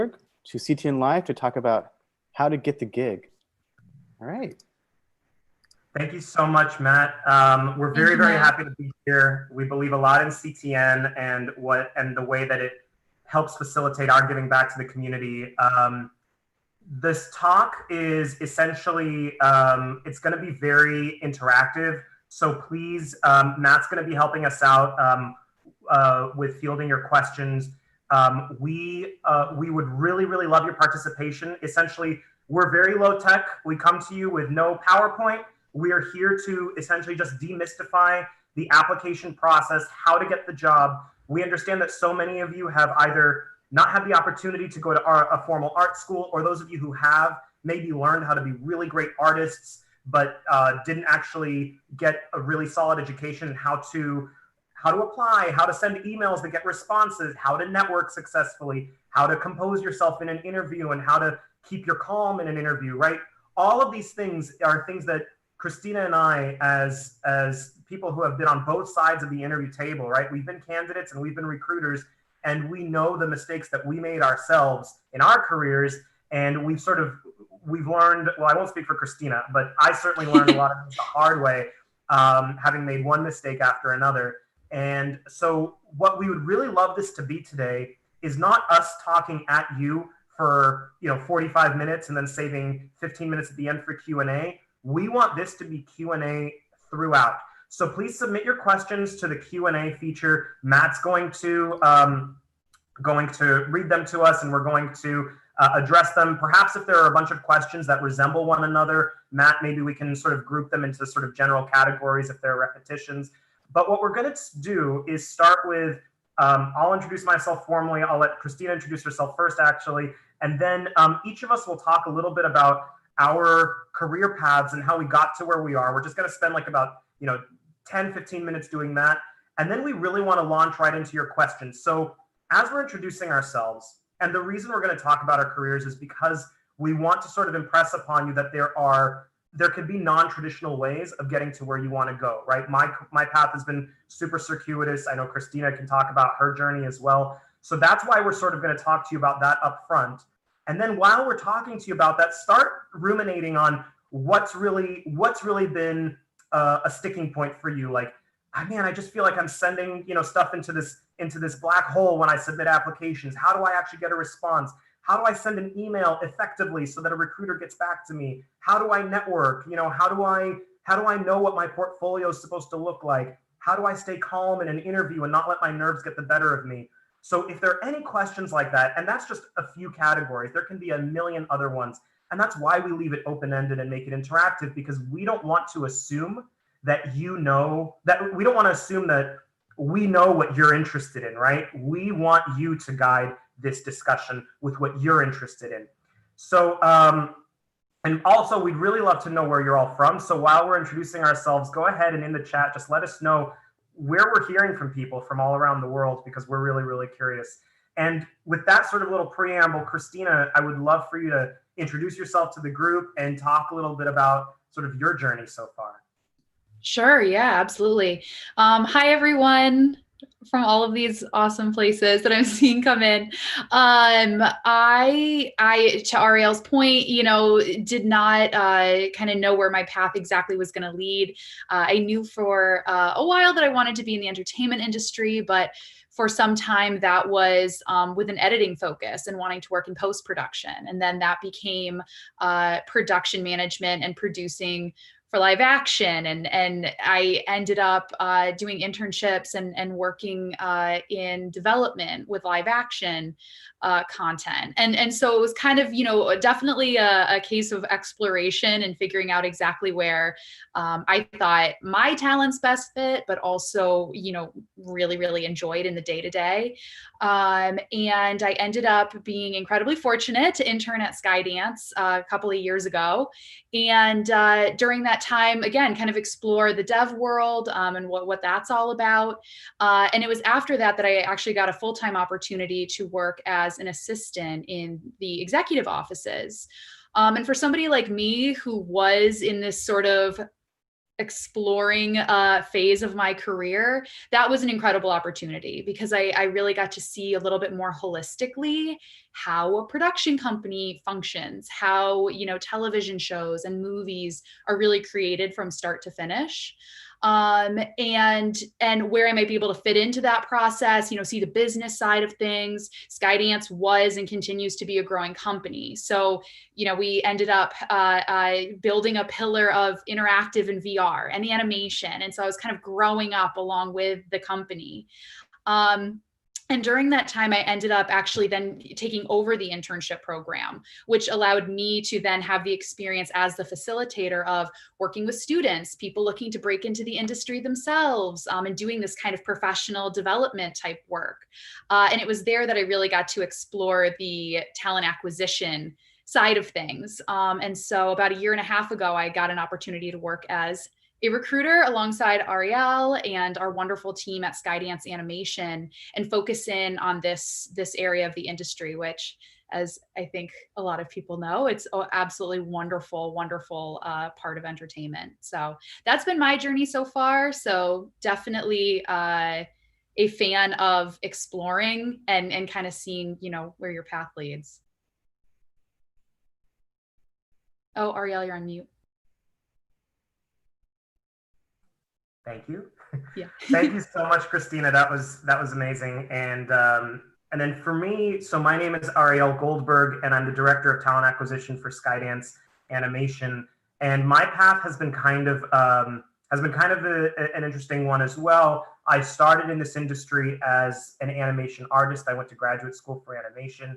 To CTN Live to talk about how to get the gig. All right. Thank you so much, Matt. We're very, very happy to be here. We believe a lot in CTN and the way that it helps facilitate our giving back to the community. This talk is essentially, it's going to be very interactive. So please, Matt's going to be helping us out with fielding your questions. We would really, really love your participation. Essentially, we're very low tech. We come to you with no PowerPoint. We are here to essentially just demystify the application process, how to get the job. We understand that so many of you have either not had the opportunity to go to a formal art school, or those of you who have maybe learned how to be really great artists, but didn't actually get a really solid education in how to apply, how to send emails that get responses, how to network successfully, how to compose yourself in an interview, and how to keep your calm in an interview, right? All of these things are things that Christina and I, as people who have been on both sides of the interview table, right? We've been candidates and we've been recruiters, and we know the mistakes that we made ourselves in our careers. And we've learned, well, I won't speak for Christina, but I certainly learned a lot of things the hard way, having made one mistake after another. And so what we would really love this to be today is not us talking at you for 45 minutes and then saving 15 minutes at the end for Q&A. We want this to be Q&A throughout. So please submit your questions to the Q&A feature. Matt's going to read them to us, and we're going to address them. Perhaps if there are a bunch of questions that resemble one another, Matt, maybe we can sort of group them into sort of general categories if there are repetitions. But what we're going to do is start with, I'll introduce myself formally. I'll let Christina introduce herself first, actually. And then each of us will talk a little bit about our career paths and how we got to where we are. We're just going to spend like about 10, 15 minutes doing that. And then we really want to launch right into your questions. So as we're introducing ourselves, and the reason we're going to talk about our careers is because we want to sort of impress upon you that there could be non-traditional ways of getting to where you want to go, right? My path has been super circuitous. I know Christina can talk about her journey as well. So that's why we're sort of going to talk to you about that up front. And then while we're talking to you about that, start ruminating on what's really been a sticking point for you. Like, man, I just feel like I'm sending stuff into this black hole when I submit applications. How do I actually get a response? How do I send an email effectively so that a recruiter gets back to me? How do I network? How do I know what my portfolio is supposed to look like? How do I stay calm in an interview and not let my nerves get the better of me? So if there are any questions like that, and that's just a few categories, there can be a million other ones. And that's why we leave it open-ended and make it interactive, because we don't want to assume that we don't want to assume that we know what you're interested in, right? We want you to guide this discussion with what you're interested in. So, and also we'd really love to know where you're all from. So while we're introducing ourselves, go ahead and in the chat, just let us know where we're hearing from people from all around the world, because we're really, really curious. And with that sort of little preamble, Christina, I would love for you to introduce yourself to the group and talk a little bit about sort of your journey so far. Sure, yeah, absolutely. Hi, everyone from all of these awesome places that I'm seeing come in. I, to Ariel's point, did not kind of know where my path exactly was going to lead. I knew for a while that I wanted to be in the entertainment industry, but for some time that was with an editing focus and wanting to work in post-production. And then that became production management and producing for live action. And I ended up doing internships and working in development with live action content. And so it was kind of, definitely a case of exploration and figuring out exactly where I thought my talents best fit, but also, really, really enjoyed in the day-to-day. And I ended up being incredibly fortunate to intern at Skydance a couple of years ago. And during that time, again, kind of explore the dev world and what that's all about. And it was after that I actually got a full-time opportunity to work as an assistant in the executive offices. And for somebody like me who was in this sort of exploring phase of my career, that was an incredible opportunity because I really got to see a little bit more holistically how a production company functions, how, you know, television shows and movies are really created from start to finish. And where I might be able to fit into that process, you know, see the business side of things. Skydance was and continues to be a growing company. So, you know, we ended up building a pillar of interactive and VR and the animation. And so I was kind of growing up along with the company. And during that time, I ended up actually then taking over the internship program, which allowed me to then have the experience as the facilitator of working with students, people looking to break into the industry themselves, and doing this kind of professional development type work. And it was there that I really got to explore the talent acquisition side of things. And so about a year and a half ago, I got an opportunity to work as a recruiter alongside Ariel and our wonderful team at Skydance Animation and focus in on this area of the industry, which, as I think a lot of people know, it's an absolutely wonderful part of entertainment. So that's been my journey so far. So definitely a fan of exploring and kind of seeing, you know, where your path leads. Oh, Ariel, you're on mute. Thank you. Yeah. Thank you so much, Christina. That was amazing. And then for me, so my name is Ariel Goldberg, and I'm the director of talent acquisition for Skydance Animation. And my path has been kind of an interesting one as well. I started in this industry as an animation artist. I went to graduate school for animation.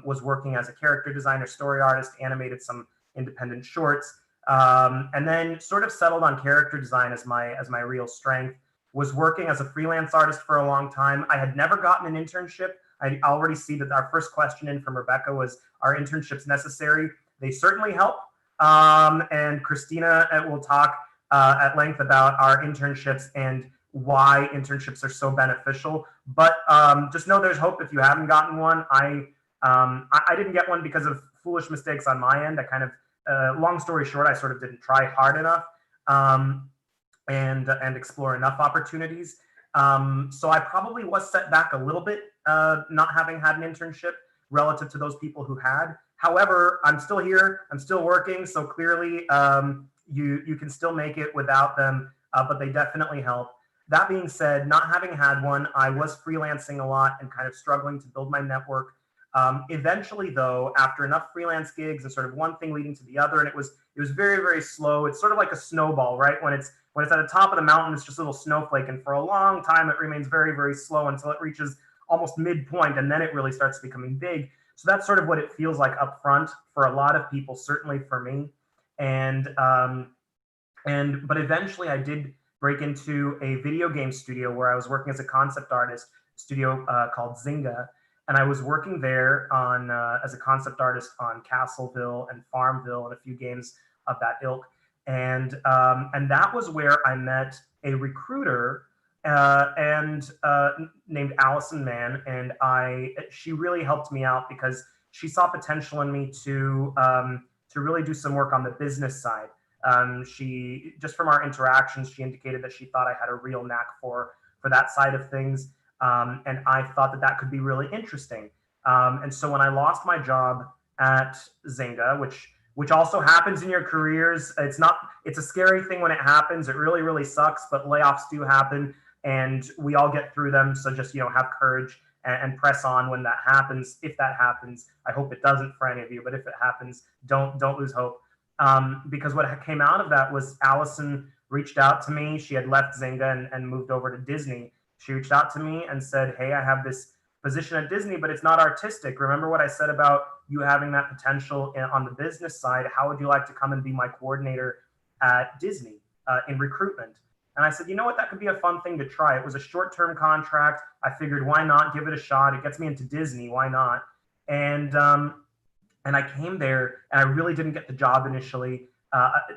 Was working as a character designer, story artist, animated some independent shorts. And then sort of settled on character design as my real strength. Was working as a freelance artist for a long time. I had never gotten an internship. I already see that our first question in from Rebecca was, are internships necessary? They certainly help. And Christina will talk at length about our internships and why internships are so beneficial. But just know there's hope if you haven't gotten one. I didn't get one because of foolish mistakes on my end. I kind of long story short, I sort of didn't try hard enough and explore enough opportunities. So I probably was set back a little bit not having had an internship relative to those people who had. However, I'm still here. I'm still working. So clearly you can still make it without them, but they definitely help. That being said, not having had one, I was freelancing a lot and kind of struggling to build my network. Eventually, though, after enough freelance gigs and sort of one thing leading to the other, and it was very, very slow. It's sort of like a snowball, right? When it's at the top of the mountain, it's just a little snowflake, and for a long time, it remains very, very slow until it reaches almost midpoint, and then it really starts becoming big. So that's sort of what it feels like up front for a lot of people, certainly for me. But eventually, I did break into a video game studio where I was working as a concept artist, studio called Zynga. And I was working there on as a concept artist on Castleville and Farmville and a few games of that ilk. And that was where I met a recruiter named Allison Mann. And she really helped me out because she saw potential in me to really do some work on the business side. She, just from our interactions, she indicated that she thought I had a real knack for that side of things. And I thought that could be really interesting. And so when I lost my job at Zynga, which also happens in your careers, it's a scary thing when it happens. It really, really sucks, but layoffs do happen and we all get through them. So just, have courage and press on when that happens. If that happens, I hope it doesn't for any of you, but if it happens, don't lose hope. Because what came out of that was Allison reached out to me. She had left Zynga and moved over to Disney. She reached out to me and said, hey, I have this position at Disney, but it's not artistic. Remember what I said about you having that potential on the business side? How would you like to come and be my coordinator at Disney in recruitment? And I said, you know what, that could be a fun thing to try. It was a short-term contract. I figured, why not give it a shot? It gets me into Disney. Why not? And I came there and I really didn't get the job initially.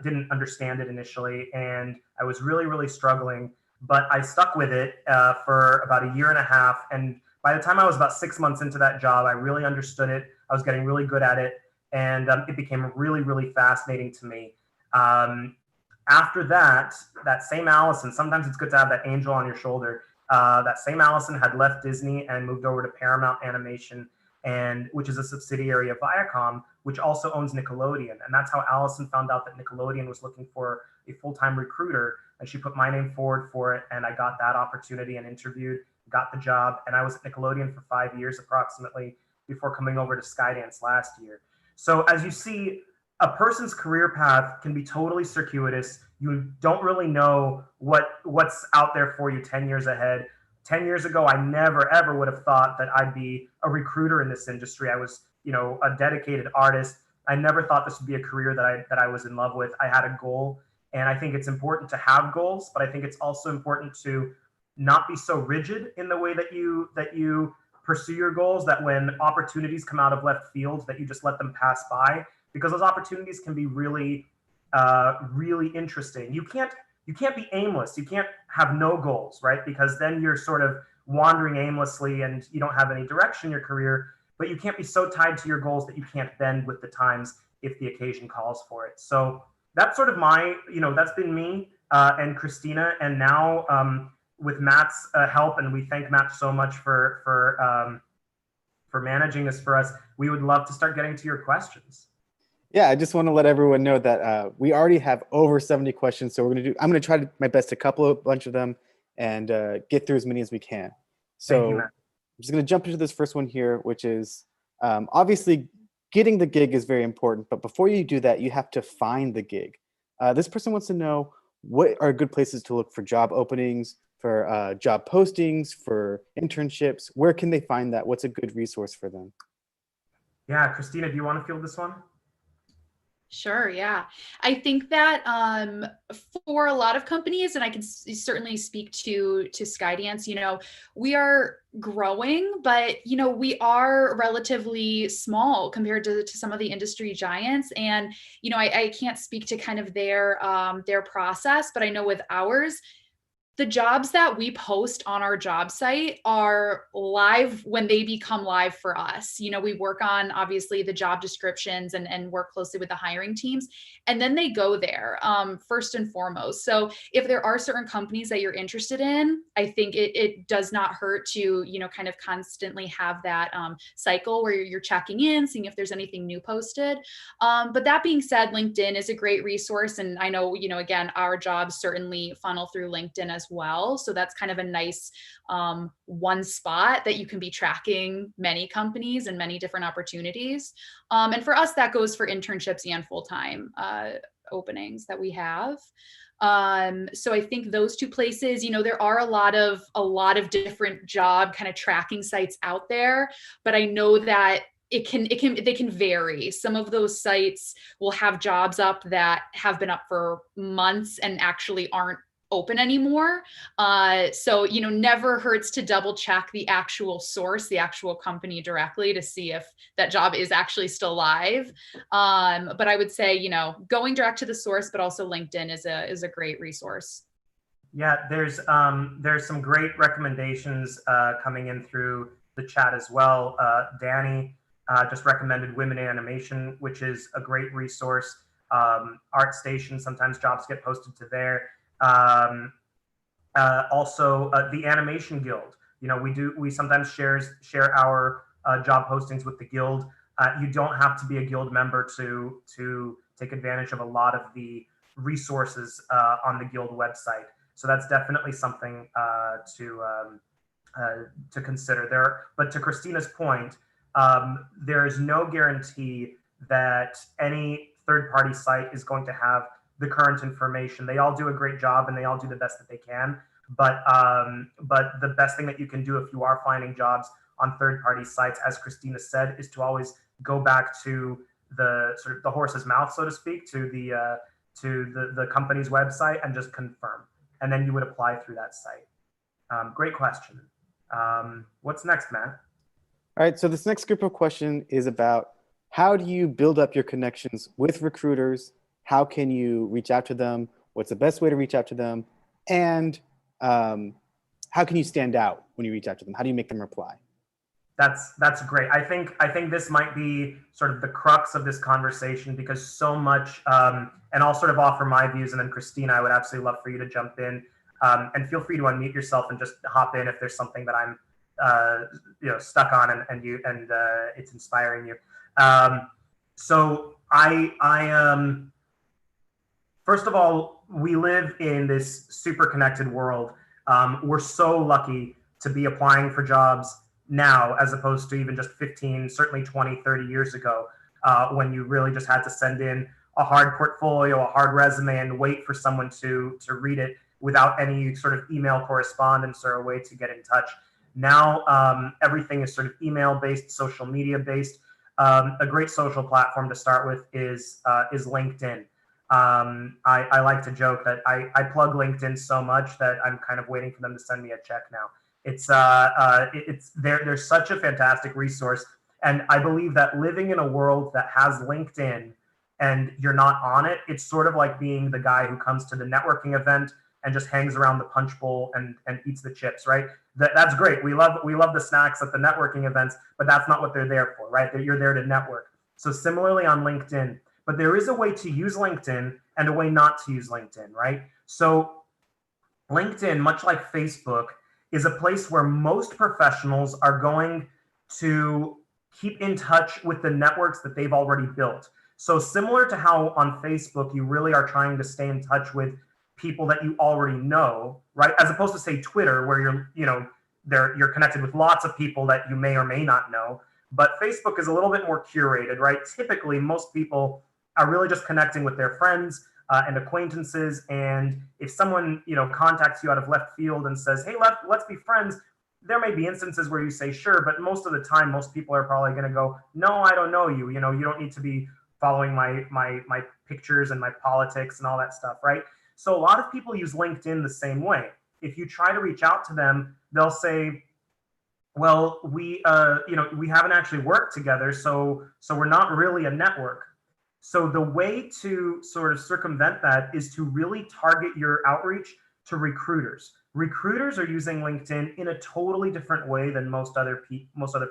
Didn't understand it initially. And I was really, really struggling. But I stuck with it for about a year and a half. And by the time I was about 6 months into that job, I really understood it. I was getting really good at it. And it became really, really fascinating to me. After that, that same Allison, sometimes it's good to have that angel on your shoulder. That same Allison had left Disney and moved over to Paramount Animation, and which is a subsidiary of Viacom, which also owns Nickelodeon. And that's how Allison found out that Nickelodeon was looking for a full-time recruiter, and she put my name forward for it, and I got that opportunity and interviewed, got the job, and I was at Nickelodeon for 5 years approximately before coming over to Skydance last year. So as you see, a person's career path can be totally circuitous. You don't really know what's out there for you 10 years ahead. 10 years ago, I never, ever would have thought that I'd be a recruiter in this industry. I was, a dedicated artist. I never thought this would be a career that I was in love with. I had a goal, and I think it's important to have goals, but I think it's also important to not be so rigid in the way that you pursue your goals, that when opportunities come out of left field, that you just let them pass by, because those opportunities can be really, really interesting. You can't be aimless. You can't have no goals, right? Because then you're sort of wandering aimlessly and you don't have any direction in your career, but you can't be so tied to your goals that you can't bend with the times if the occasion calls for it. So that's sort of that's been me and Christina. And now with Matt's help, and we thank Matt so much for managing this for us, we would love to start getting to your questions. Yeah, I just want to let everyone know that we already have over 70 questions. So I'm going to try my best to couple a bunch of them and get through as many as we can. So Thank you, Matt. I'm just going to jump into this first one here, which is obviously getting the gig is very important. But before you do that, you have to find the gig. This person wants to know, what are good places to look for job openings, for job postings, for internships? Where can they find that? What's a good resource for them? Yeah, Christina, do you want to field this one? Sure. Yeah. I think that for a lot of companies, and I can certainly speak to Skydance, we are growing, but, we are relatively small compared to some of the industry giants. And, I can't speak to kind of their process, but I know with ours, the jobs that we post on our job site are live when they become live for us. We work on obviously the job descriptions and work closely with the hiring teams, and then they go there first and foremost. So if there are certain companies that you're interested in, I think it does not hurt to, kind of constantly have that cycle where you're checking in, seeing if there's anything new posted. But that being said, LinkedIn is a great resource. And I know, again, our jobs certainly funnel through LinkedIn as well. So that's kind of a nice one spot that you can be tracking many companies and many different opportunities. And for us, that goes for internships and full-time openings that we have. So I think those two places, there are a lot of different job kind of tracking sites out there, but I know that they can vary. Some of those sites will have jobs up that have been up for months and actually aren't open anymore. So, never hurts to double check the actual source, the actual company directly, to see if that job is actually still live. But I would say, going direct to the source, but also LinkedIn is a great resource. Yeah, there's some great recommendations coming in through the chat as well. Danny just recommended Women in Animation, which is a great resource. ArtStation, sometimes jobs get posted to there. Also, the Animation Guild. We sometimes share our job postings with the Guild. You don't have to be a Guild member to take advantage of a lot of the resources on the Guild website. So that's definitely something to consider there. But to Christina's point, there is no guarantee that any third-party site is going to have the current information. They all do a great job and they all do the best that they can. But the best thing that you can do if you are finding jobs on third-party sites, as Christina said, is to always go back to the sort of the horse's mouth, so to speak, to the company's website and just confirm. And then you would apply through that site. Great question. What's next, Matt? All right, so this next group of questions is about, how do you build up your connections with recruiters? How can you reach out to them? What's the best way to reach out to them? And how can you stand out when you reach out to them? How do you make them reply? That's great. I think this might be sort of the crux of this conversation, because so much, and I'll sort of offer my views, and then Christina, I would absolutely love for you to jump in, and feel free to unmute yourself and just hop in if there's something that I'm, stuck on, and it's inspiring you. So first of all, we live in this super connected world. We're so lucky to be applying for jobs now, as opposed to even just 15, certainly 20, 30 years ago, when you really just had to send in a hard portfolio, a hard resume, and wait for someone to read it without any sort of email correspondence or a way to get in touch. Now, everything is sort of email based, social media based. A great social platform to start with is LinkedIn. I like to joke that I plug LinkedIn so much that I'm kind of waiting for them to send me a check now. They're such a fantastic resource, and I believe that living in a world that has LinkedIn and you're not on it, it's sort of like being the guy who comes to the networking event and just hangs around the punch bowl and eats the chips, right? That's great. We love the snacks at the networking events, but that's not what they're there for, right? You're there to network. So similarly on LinkedIn, but there is a way to use LinkedIn and a way not to use LinkedIn, right? So LinkedIn, much like Facebook, is a place where most professionals are going to keep in touch with the networks that they've already built. So similar to how on Facebook, you really are trying to stay in touch with people that you already know, right? As opposed to, say, Twitter, where you're connected with lots of people that you may or may not know. But Facebook is a little bit more curated, right? Typically, most people are really just connecting with their friends and acquaintances. And if someone, contacts you out of left field and says, hey, let's be friends, there may be instances where you say, sure, but most of the time, most people are probably going to go, no, I don't know you. You don't need to be following my pictures and my politics and all that stuff, right? So a lot of people use LinkedIn the same way. If you try to reach out to them, they'll say, well, we haven't actually worked together, so we're not really a network. So the way to sort of circumvent that is to really target your outreach to recruiters. Recruiters are using LinkedIn in a totally different way than most other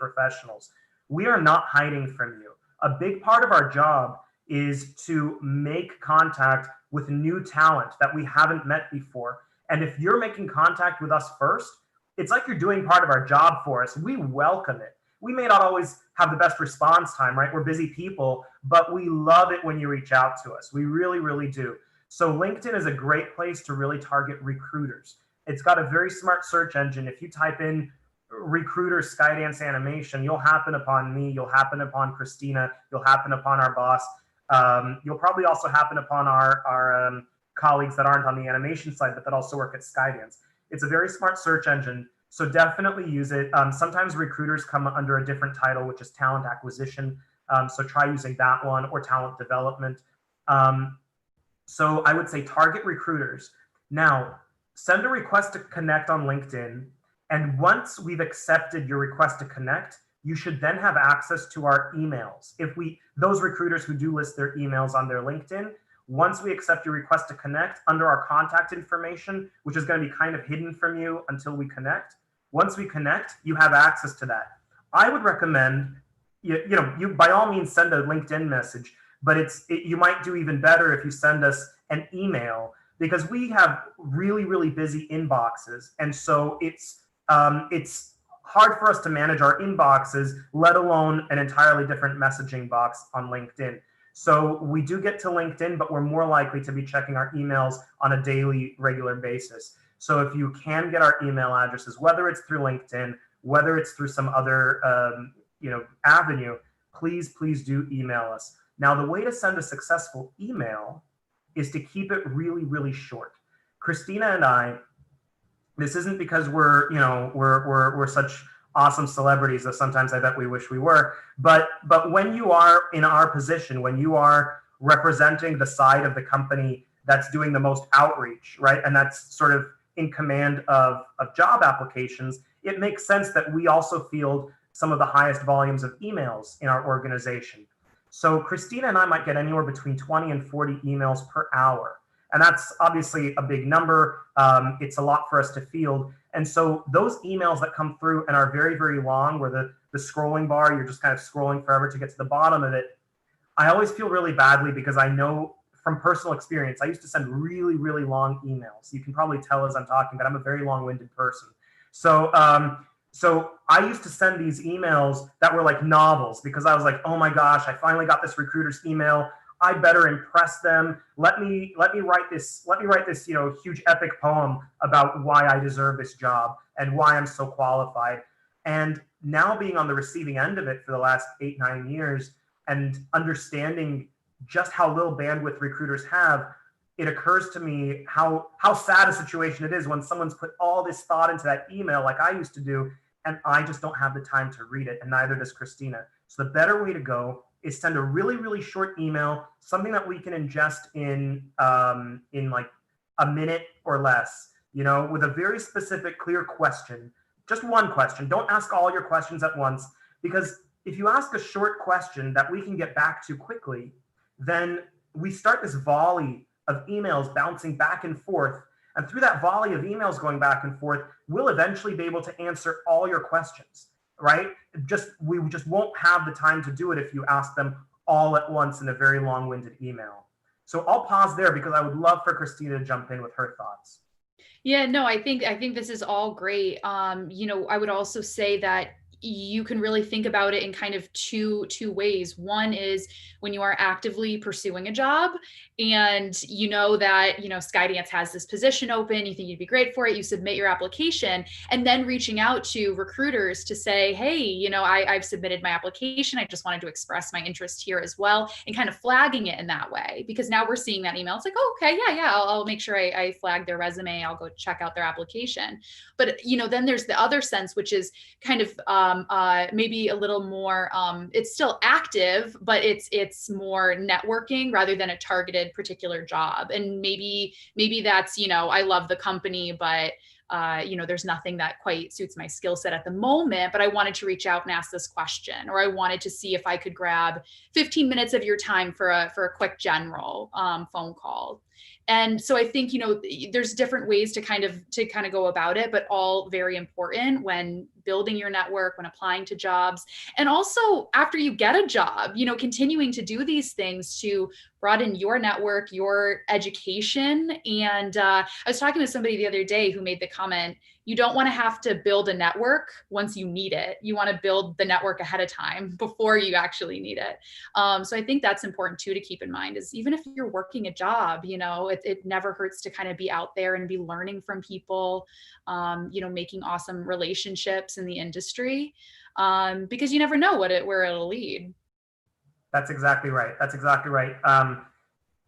professionals. We are not hiding from you. A big part of our job is to make contact with new talent that we haven't met before. And if you're making contact with us first, it's like you're doing part of our job for us. We welcome it. We may not always have the best response time, right? We're busy people, but we love it when you reach out to us. We really, really do. So LinkedIn is a great place to really target recruiters. It's got a very smart search engine. If you type in recruiter Skydance animation, you'll happen upon me, you'll happen upon Christina, you'll happen upon our boss. You'll probably also happen upon our colleagues that aren't on the animation side, but that also work at Skydance. It's a very smart search engine, so definitely use it. Sometimes recruiters come under a different title, which is talent acquisition. So try using that one, or talent development. So I would say target recruiters. Now, send a request to connect on LinkedIn. And once we've accepted your request to connect, you should then have access to our emails. Those recruiters who do list their emails on their LinkedIn, once we accept your request to connect, under our contact information, which is going to be kind of hidden from you until we connect, once we connect, you have access to that. I would recommend, you by all means send a LinkedIn message, but you might do even better if you send us an email, because we have really, really busy inboxes. And so it's hard for us to manage our inboxes, let alone an entirely different messaging box on LinkedIn. So we do get to LinkedIn, but we're more likely to be checking our emails on a daily, regular basis. So if you can get our email addresses, whether it's through LinkedIn, whether it's through some other avenue, please do email us. Now, the way to send a successful email is to keep it really, really short. Christina and I, this isn't because we're such awesome celebrities that sometimes I bet we wish we were, but when you are in our position, when you are representing the side of the company that's doing the most outreach, right, and that's sort of in command of job applications, it makes sense that we also field some of the highest volumes of emails in our organization. So Christina and I might get anywhere between 20 and 40 emails per hour. And that's obviously a big number. It's a lot for us to field. And so those emails that come through and are very, very long, where the scrolling bar, you're just kind of scrolling forever to get to the bottom of it. I always feel really badly because I know from personal experience, I used to send really, really long emails. You can probably tell as I'm talking, but I'm a very long-winded person. So, so I used to send these emails that were like novels because I was like, oh my gosh, I finally got this recruiter's email. I better impress them. Let me write this, huge epic poem about why I deserve this job and why I'm so qualified. And now being on the receiving end of it for the last 8-9 years and understanding just how little bandwidth recruiters have, it occurs to me how sad a situation it is when someone's put all this thought into that email like I used to do, and I just don't have the time to read it, and neither does Christina. So the better way to go is send a really, really short email, something that we can ingest in like a minute or less, with a very specific, clear question. Just one question. Don't ask all your questions at once, because if you ask a short question that we can get back to quickly, then we start this volley of emails bouncing back and forth. And through that volley of emails going back and forth, we'll eventually be able to answer all your questions, right? We just won't have the time to do it if you ask them all at once in a very long-winded email. So I'll pause there because I would love for Christina to jump in with her thoughts. Yeah, no, I think this is all great. I would also say that you can really think about it in kind of two ways. One is when you are actively pursuing a job and you know that, Skydance has this position open, you think you'd be great for it, you submit your application, and then reaching out to recruiters to say, hey, I've submitted my application. I just wanted to express my interest here as well, and kind of flagging it in that way, because now we're seeing that email. It's like, oh, okay, yeah, I'll make sure I flag their resume. I'll go check out their application. But, then there's the other sense, which is kind of maybe a little more, it's still active, but it's more networking rather than a targeted particular job. And maybe that's, I love the company, but there's nothing that quite suits my skill set at the moment, but I wanted to reach out and ask this question, or I wanted to see if I could grab 15 minutes of your time for a quick general phone call. And so I think, there's different ways to kind of go about it, but all very important when building your network, when applying to jobs, and also after you get a job, continuing to do these things to broaden your network, your education. And I was talking to somebody the other day who made the comment, you don't want to have to build a network once you need it. You want to build the network ahead of time before you actually need it. So I think that's important too to keep in mind, is even if you're working a job, it never hurts to kind of be out there and be learning from people, making awesome relationships in the industry, because you never know where it'll lead. That's exactly right.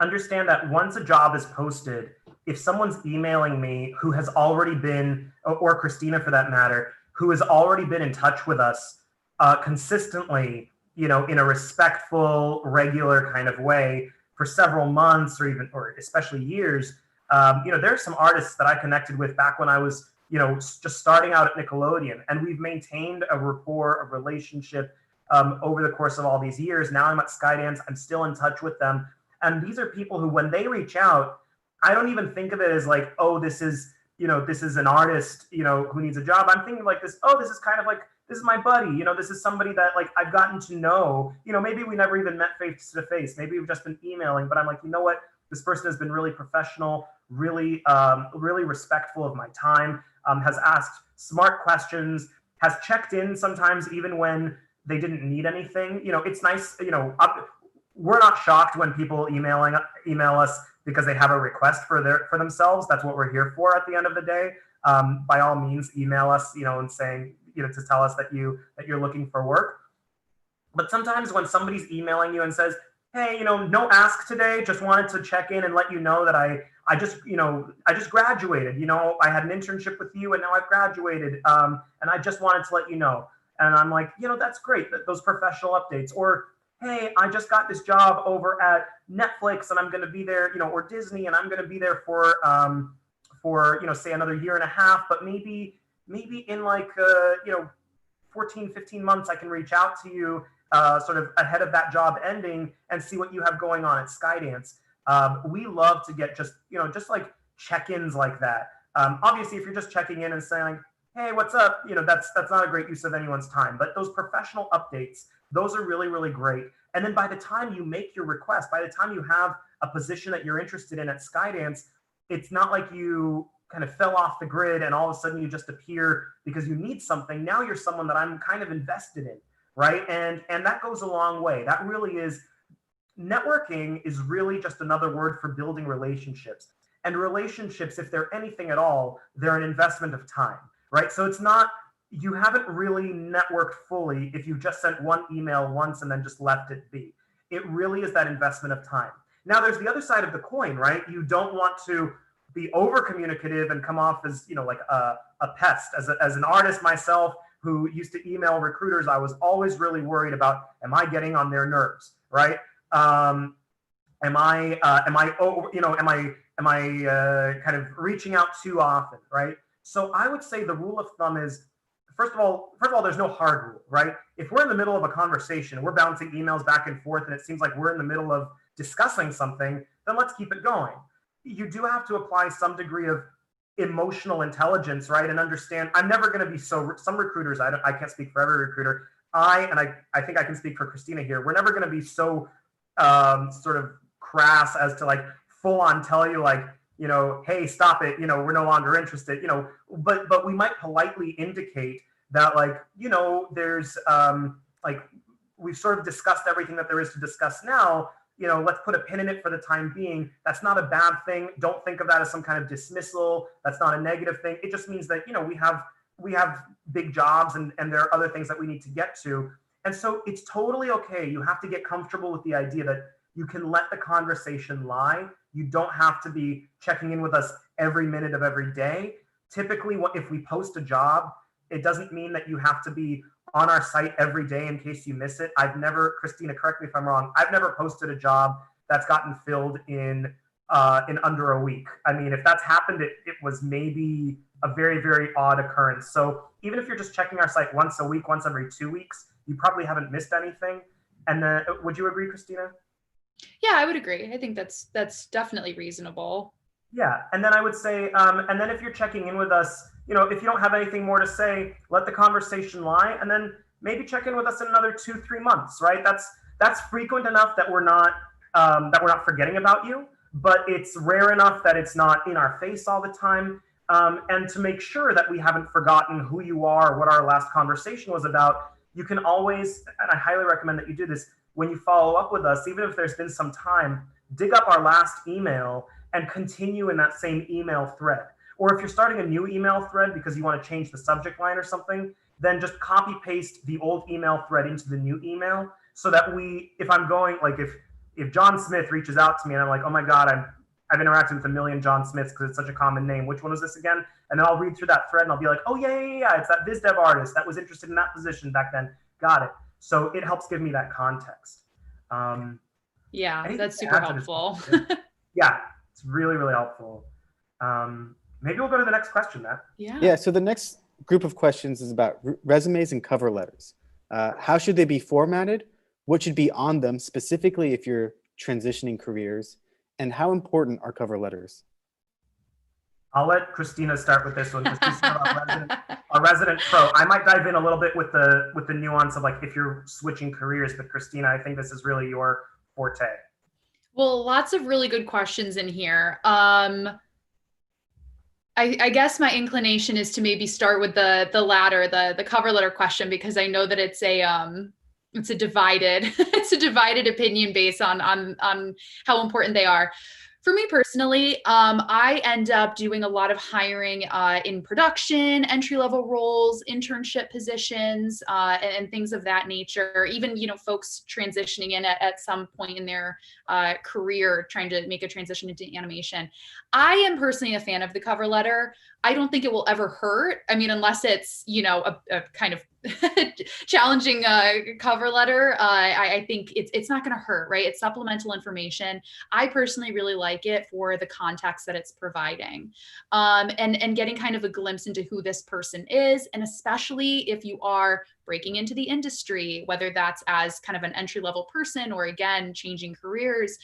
Understand that once a job is posted, if someone's emailing me who has already been, or Christina for that matter, who has already been in touch with us consistently, in a respectful, regular kind of way for several months or especially years, there's some artists that I connected with back when I was, just starting out at Nickelodeon, and we've maintained a rapport, a relationship over the course of all these years. Now I'm at Skydance, I'm still in touch with them. And these are people who, when they reach out, I don't even think of it as like, oh, this is an artist, who needs a job. I'm thinking like this, oh, this is kind of like, this is my buddy, this is somebody that like I've gotten to know, maybe we never even met face to face. Maybe we've just been emailing, but I'm like, you know what? This person has been really professional, really respectful of my time, has asked smart questions, has checked in sometimes even when they didn't need anything. It's nice, we're not shocked when people email us because they have a request for themselves. That's what we're here for at the end of the day. By all means, email us, and saying, to tell us that you're looking for work. But sometimes when somebody's emailing you and says, hey, no ask today, just wanted to check in and let you know that I just graduated, I had an internship with you and now I've graduated. And I just wanted to let you know. And I'm like, that's great, those professional updates. Or, hey, I just got this job over at Netflix and I'm going to be there, or Disney, and I'm going to be there for say another year and a half, but maybe in like, 14, 15 months, I can reach out to you sort of ahead of that job ending and see what you have going on at Skydance. We love to get just like check-ins like that. Obviously, if you're just checking in and saying, hey, what's up? That's not a great use of anyone's time. But those professional updates, those are really, really great. And then by the time you make your request, by the time you have a position that you're interested in at Skydance, it's not like you kind of fell off the grid and all of a sudden you just appear because you need something. Now you're someone that I'm kind of invested in, right? And that goes a long way. That really is, networking is really just another word for building relationships. And relationships, if they're anything at all, they're an investment of time, right? So it's not, you haven't really networked fully if you just sent one email once and then just left it be. It really is that investment of time. Now there's the other side of the coin, right? You don't want to be over communicative and come off as, like a pest. As an artist myself who used to email recruiters, I was always really worried about, am I getting on their nerves, right? Am I kind of reaching out too often, right? So I would say the rule of thumb is, first of all, there's no hard rule, right? If we're in the middle of a conversation, we're bouncing emails back and forth, and it seems like we're in the middle of discussing something, then let's keep it going. You do have to apply some degree of emotional intelligence, right? And understand, I'm never going to be some recruiters, I can't speak for every recruiter. I think I can speak for Christina here. We're never going to be so sort of crass as to like full on tell you like, hey, stop it, we're no longer interested, but we might politely indicate that like, there's like, we've sort of discussed everything that there is to discuss now, let's put a pin in it for the time being. That's not a bad thing. Don't think of that as some kind of dismissal. That's not a negative thing. It just means that, we have big jobs and there are other things that we need to get to. And so it's totally okay. You have to get comfortable with the idea that you can let the conversation lie. You don't have to be checking in with us every minute of every day. Typically, if we post a job, it doesn't mean that you have to be on our site every day in case you miss it. Christina, correct me if I'm wrong, I've never posted a job that's gotten filled in under a week. I mean, if that's happened, it was maybe a very, very odd occurrence. So even if you're just checking our site once a week, once every 2 weeks, you probably haven't missed anything. And then, would you agree, Christina? Yeah, I would agree. I think that's definitely reasonable. Yeah, and then I would say, and then if you're checking in with us, if you don't have anything more to say, let the conversation lie, and then maybe check in with us in another 2-3 months, right? That's frequent enough that we're not forgetting about you, but it's rare enough that it's not in our face all the time. And to make sure that we haven't forgotten who you are, what our last conversation was about, you can always, and I highly recommend that you do this, when you follow up with us, even if there's been some time, dig up our last email and continue in that same email thread. Or if you're starting a new email thread because you want to change the subject line or something, then just copy paste the old email thread into the new email so that if John Smith reaches out to me and I'm like, oh my God, I've interacted with a million John Smiths because it's such a common name. Which one was this again? And then I'll read through that thread and I'll be like, oh yeah. It's that biz dev artist that was interested in that position back then. Got it. So it helps give me that context. Yeah, that's super helpful. Yeah, it's really, really helpful. Maybe we'll go to the next question, Matt. Yeah, so the next group of questions is about resumes and cover letters. How should they be formatted? What should be on them, specifically if you're transitioning careers? And how important are cover letters? I'll let Christina start with this one because she's our resident pro. I might dive in a little bit with the nuance of like if you're switching careers, but Christina, I think this is really your forte. Well, lots of really good questions in here. I guess my inclination is to maybe start with the latter, the cover letter question, because I know that it's a divided opinion based on how important they are. For me personally, I end up doing a lot of hiring in production, entry-level roles, internship positions, and things of that nature. Even, folks transitioning in at some point in their career, trying to make a transition into animation. I am personally a fan of the cover letter. I don't think it will ever hurt. I mean, unless it's, a kind of challenging cover letter. I think it's not going to hurt, right? It's supplemental information. I personally really like it for the context that it's providing, and getting kind of a glimpse into who this person is. And especially if you are breaking into the industry, whether that's as kind of an entry-level person or again, changing careers,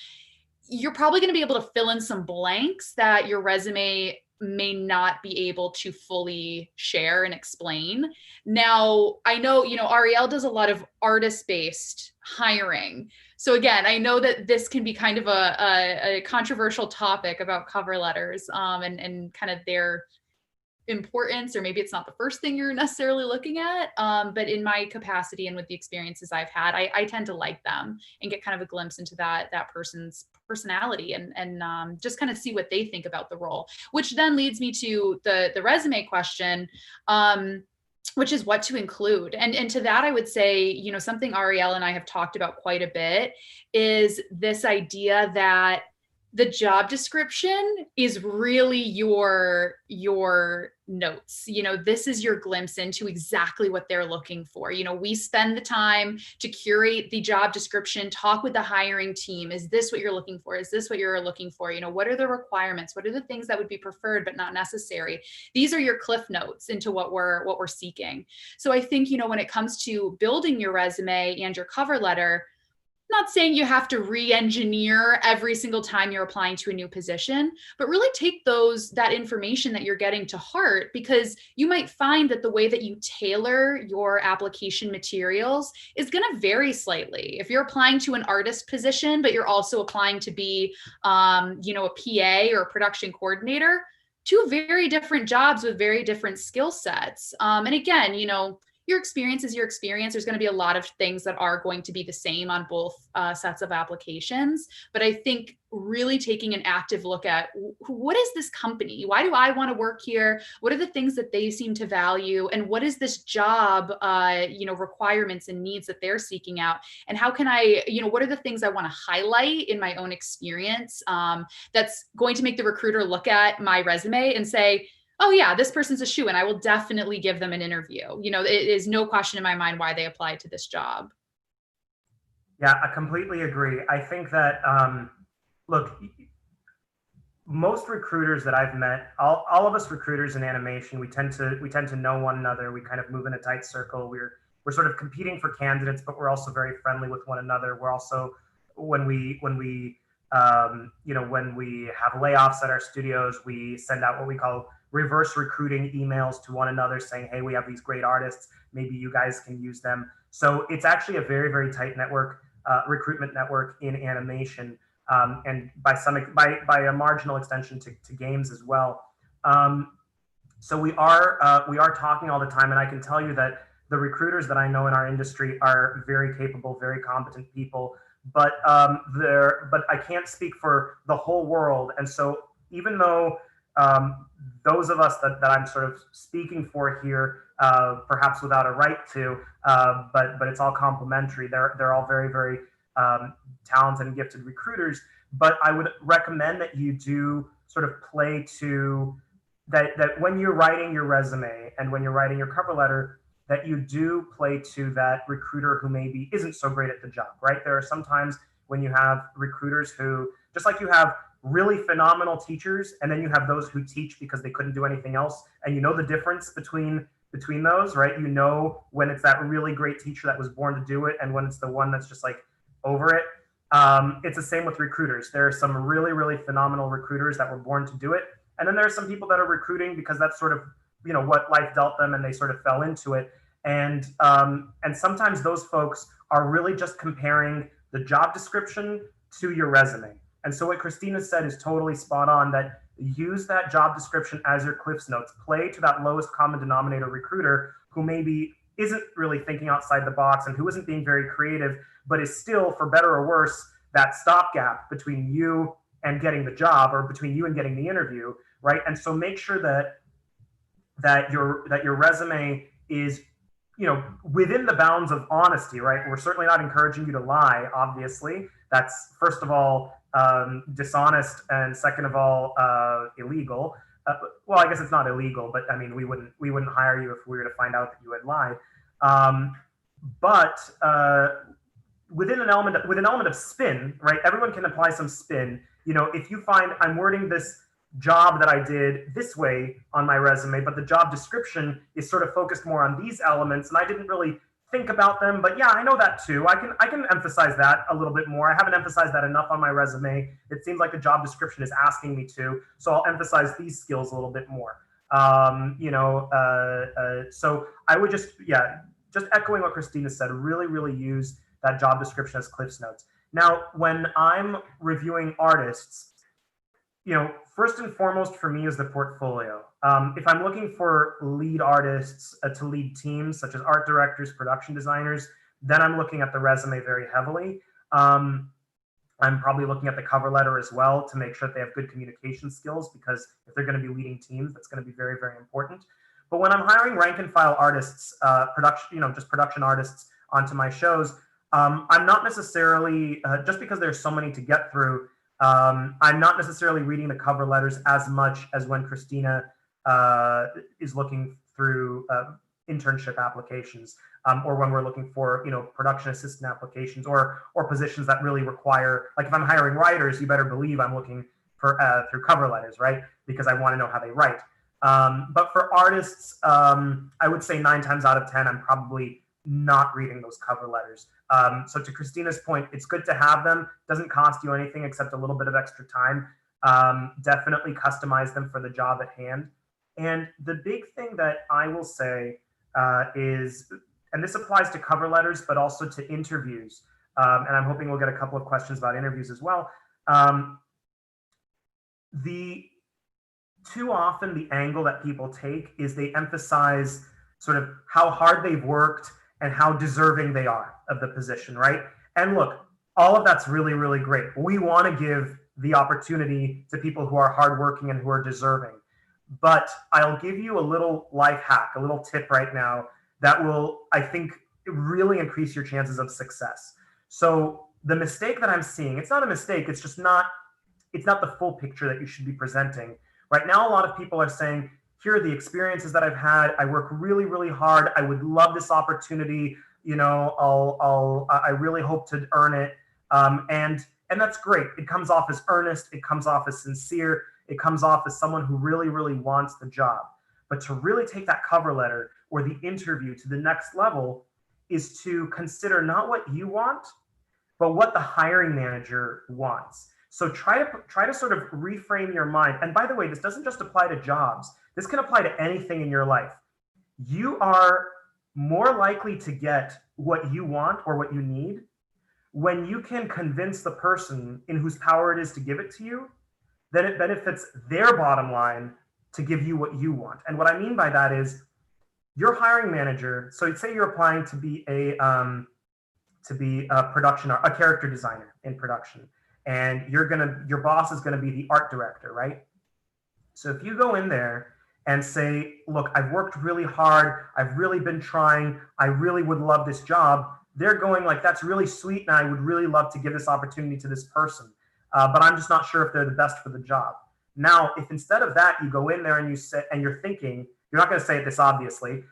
you're probably going to be able to fill in some blanks that your resume may not be able to fully share and explain. Now, I know, Ariel does a lot of artist-based hiring. So again, I know that this can be kind of a controversial topic about cover letters, and kind of their importance, or maybe it's not the first thing you're necessarily looking at. But in my capacity and with the experiences I've had, I tend to like them and get kind of a glimpse into that person's personality, and just kind of see what they think about the role, which then leads me to the resume question, which is what to include. And to that, I would say, something Ariel and I have talked about quite a bit is this idea that the job description is really your notes. This is your glimpse into exactly what they're looking for. We spend the time to curate the job description, talk with the hiring team. Is this what you're looking for? Is this what you're looking for? What are the requirements? What are the things that would be preferred but not necessary? These are your cliff notes into what we're seeking. So I think, when it comes to building your resume and your cover letter, not saying you have to re-engineer every single time you're applying to a new position, but really take that information that you're getting to heart, because you might find that the way that you tailor your application materials is going to vary slightly. If you're applying to an artist position, but you're also applying to be, a PA or a production coordinator, two very different jobs with very different skill sets. And again, your experience is your experience. There's going to be a lot of things that are going to be the same on both sets of applications. But I think really taking an active look at what is this company? Why do I want to work here? What are the things that they seem to value? And what is this job, requirements and needs that they're seeking out? And how can I, what are the things I want to highlight in my own experience that's going to make the recruiter look at my resume and say, oh yeah, this person's a shoo, and I will definitely give them an interview. It is no question in my mind why they applied to this job. Yeah, I completely agree. I think that, look, most recruiters that I've met, all of us recruiters in animation, we tend to know one another. We kind of move in a tight circle. We're sort of competing for candidates, but we're also very friendly with one another. We're also, when we have layoffs at our studios, we send out what we call reverse recruiting emails to one another saying, hey, we have these great artists, maybe you guys can use them. So it's actually a very, very tight network, recruitment network in animation, and by a marginal extension to games as well. So we are talking all the time, and I can tell you that the recruiters that I know in our industry are very capable, very competent people, but I can't speak for the whole world. And so even though those of us that I'm sort of speaking for here, perhaps without a right to, but it's all complimentary. They're all very, very talented and gifted recruiters. But I would recommend that you do sort of play to that when you're writing your resume and when you're writing your cover letter, that you do play to that recruiter who maybe isn't so great at the job, right? There are some times when you have recruiters who, just like you have really phenomenal teachers, and then you have those who teach because they couldn't do anything else. And you know the difference between those, right? You know when it's that really great teacher that was born to do it and when it's the one that's just like over it. It's the same with recruiters. There are some really, really phenomenal recruiters that were born to do it. And then there are some people that are recruiting because that's sort of, what life dealt them and they sort of fell into it. And sometimes those folks are really just comparing the job description to your resume. And so what Christina said is totally spot on, that use that job description as your Cliff's Notes. Play to that lowest common denominator recruiter who maybe isn't really thinking outside the box and who isn't being very creative, but is still, for better or worse, that stopgap between you and getting the job, or between you and getting the interview, right? And so make sure that your resume is, within the bounds of honesty, right? We're certainly not encouraging you to lie, obviously. That's, first of all, dishonest, and second of all, illegal. Well, I guess it's not illegal, but I mean, we wouldn't hire you if we were to find out that you had lied. But within an element of spin, right? Everyone can apply some spin. If you find I'm wording this job that I did this way on my resume, but the job description is sort of focused more on these elements, and I didn't really think about them, but yeah, I know that too. I can emphasize that a little bit more. I haven't emphasized that enough on my resume. It seems like the job description is asking me to, so I'll emphasize these skills a little bit more. So I would just echoing what Christina said, really use that job description as Cliff's Notes. Now, when I'm reviewing artists, first and foremost for me is the portfolio. If I'm looking for lead artists to lead teams, such as art directors, production designers, then I'm looking at the resume very heavily. I'm probably looking at the cover letter as well to make sure that they have good communication skills, because if they're going to be leading teams, that's going to be very important. But when I'm hiring rank and file artists, production artists onto my shows, I'm not necessarily, just because there's so many to get through, I'm not necessarily reading the cover letters as much as when Christina is looking through internship applications, or when we're looking for production assistant applications, or positions that really require, like if I'm hiring writers, you better believe I'm looking for through cover letters, right? Because I want to know how they write. But for artists, I would say 9 times out of 10, I'm probably not reading those cover letters. So to Christina's point, it's good to have them. Doesn't cost you anything except a little bit of extra time. Definitely customize them for the job at hand. And the big thing that I will say is, and this applies to cover letters, but also to interviews. And I'm hoping we'll get a couple of questions about interviews as well. Too often the angle that people take is they emphasize sort of how hard they've worked and how deserving they are of the position, right? And look, all of that's really great. We want to give the opportunity to people who are hardworking and who are deserving. But I'll give you a little life hack, a little tip right now that will, I think, really increase your chances of success. So the mistake that I'm seeing, it's not a mistake, it's just not, it's not the full picture that you should be presenting. Right now, a lot of people are saying, here are the experiences that I've had. I work really hard. I would love this opportunity. I really hope to earn it. And that's great. It comes off as earnest. It comes off as sincere. It comes off as someone who really wants the job. But to really take that cover letter or the interview to the next level is to consider not what you want, but what the hiring manager wants. So try to sort of reframe your mind. And by the way, this doesn't just apply to jobs. This can apply to anything in your life. You are more likely to get what you want or what you need when you can convince the person in whose power it is to give it to you that it benefits their bottom line to give you what you want. And what I mean by that is your hiring manager. So say you're applying to be a character designer in production, and your boss is gonna be the art director, right? So if you go in there and say, look, I've worked really hard, I've really been trying, I really would love this job, they're going like, that's really sweet, and I would really love to give this opportunity to this person, but I'm just not sure if they're the best for the job. Now, if instead of that, you go in there and you're thinking, you're not gonna say it this obviously,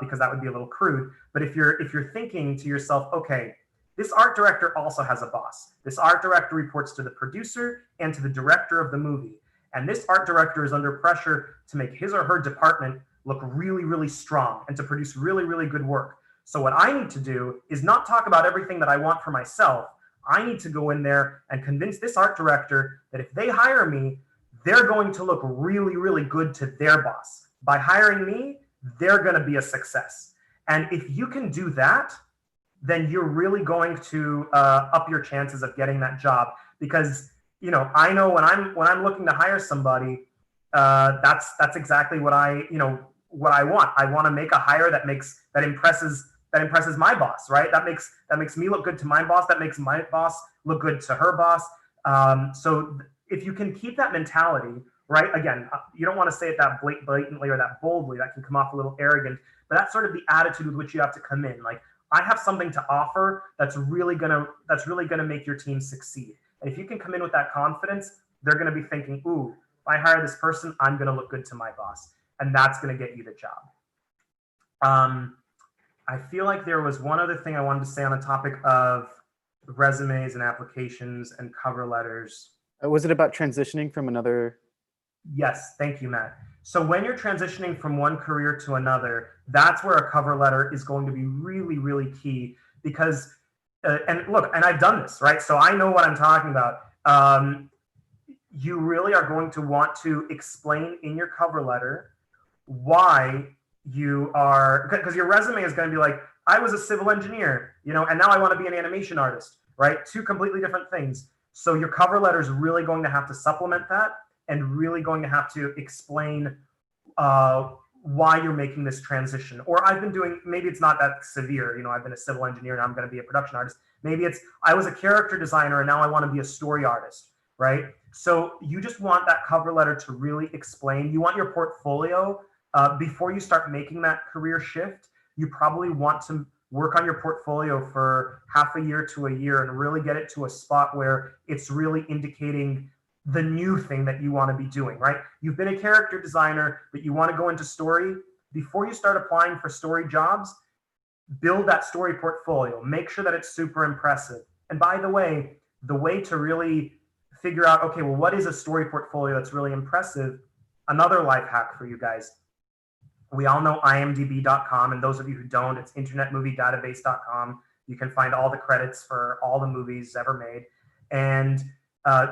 because that would be a little crude, but if you're thinking to yourself, okay, this art director also has a boss. This art director reports to the producer and to the director of the movie. And this art director is under pressure to make his or her department look really strong and to produce really good work. So what I need to do is not talk about everything that I want for myself. I need to go in there and convince this art director that if they hire me, they're going to look really good to their boss. By hiring me, they're going to be a success. And if you can do that, then you're really going to up your chances of getting that job. Because I know when I'm looking to hire somebody, that's exactly what I want. I want to make a hire that impresses my boss, right? That makes me look good to my boss. That makes my boss look good to her boss. So if you can keep that mentality, right? Again, you don't want to say it that blatantly or that boldly. That can come off a little arrogant. But that's sort of the attitude with which you have to come in. Like, I have something to offer that's really gonna make your team succeed. And if you can come in with that confidence, they're gonna be thinking, ooh, if I hire this person, I'm gonna look good to my boss. And that's gonna get you the job. I feel like there was one other thing I wanted to say on the topic of resumes and applications and cover letters. Was it about transitioning from another? Yes, thank you, Matt. So when you're transitioning from one career to another, that's where a cover letter is going to be really, really key because, and look, and I've done this, right? So I know what I'm talking about. You really are going to want to explain in your cover letter why you are, because your resume is going to be like, I was a civil engineer, and now I want to be an animation artist, right? Two completely different things. So your cover letter is really going to have to supplement that and really going to have to explain why you're making this transition. Or I've been doing, maybe it's not that severe, I've been a civil engineer and I'm going to be a production artist. Maybe it's, I was a character designer and now I want to be a story artist, right? So you just want that cover letter to really explain. You want your portfolio, before you start making that career shift, you probably want to work on your portfolio for half a year to a year and really get it to a spot where it's really indicating the new thing that you want to be doing, right? You've been a character designer, but you want to go into story. Before you start applying for story jobs, build that story portfolio. Make sure that it's super impressive. And by the way to really figure out, okay, well, what is a story portfolio that's really impressive? Another life hack for you guys. We all know imdb.com, and those of you who don't, it's internetmoviedatabase.com. You can find all the credits for all the movies ever made. And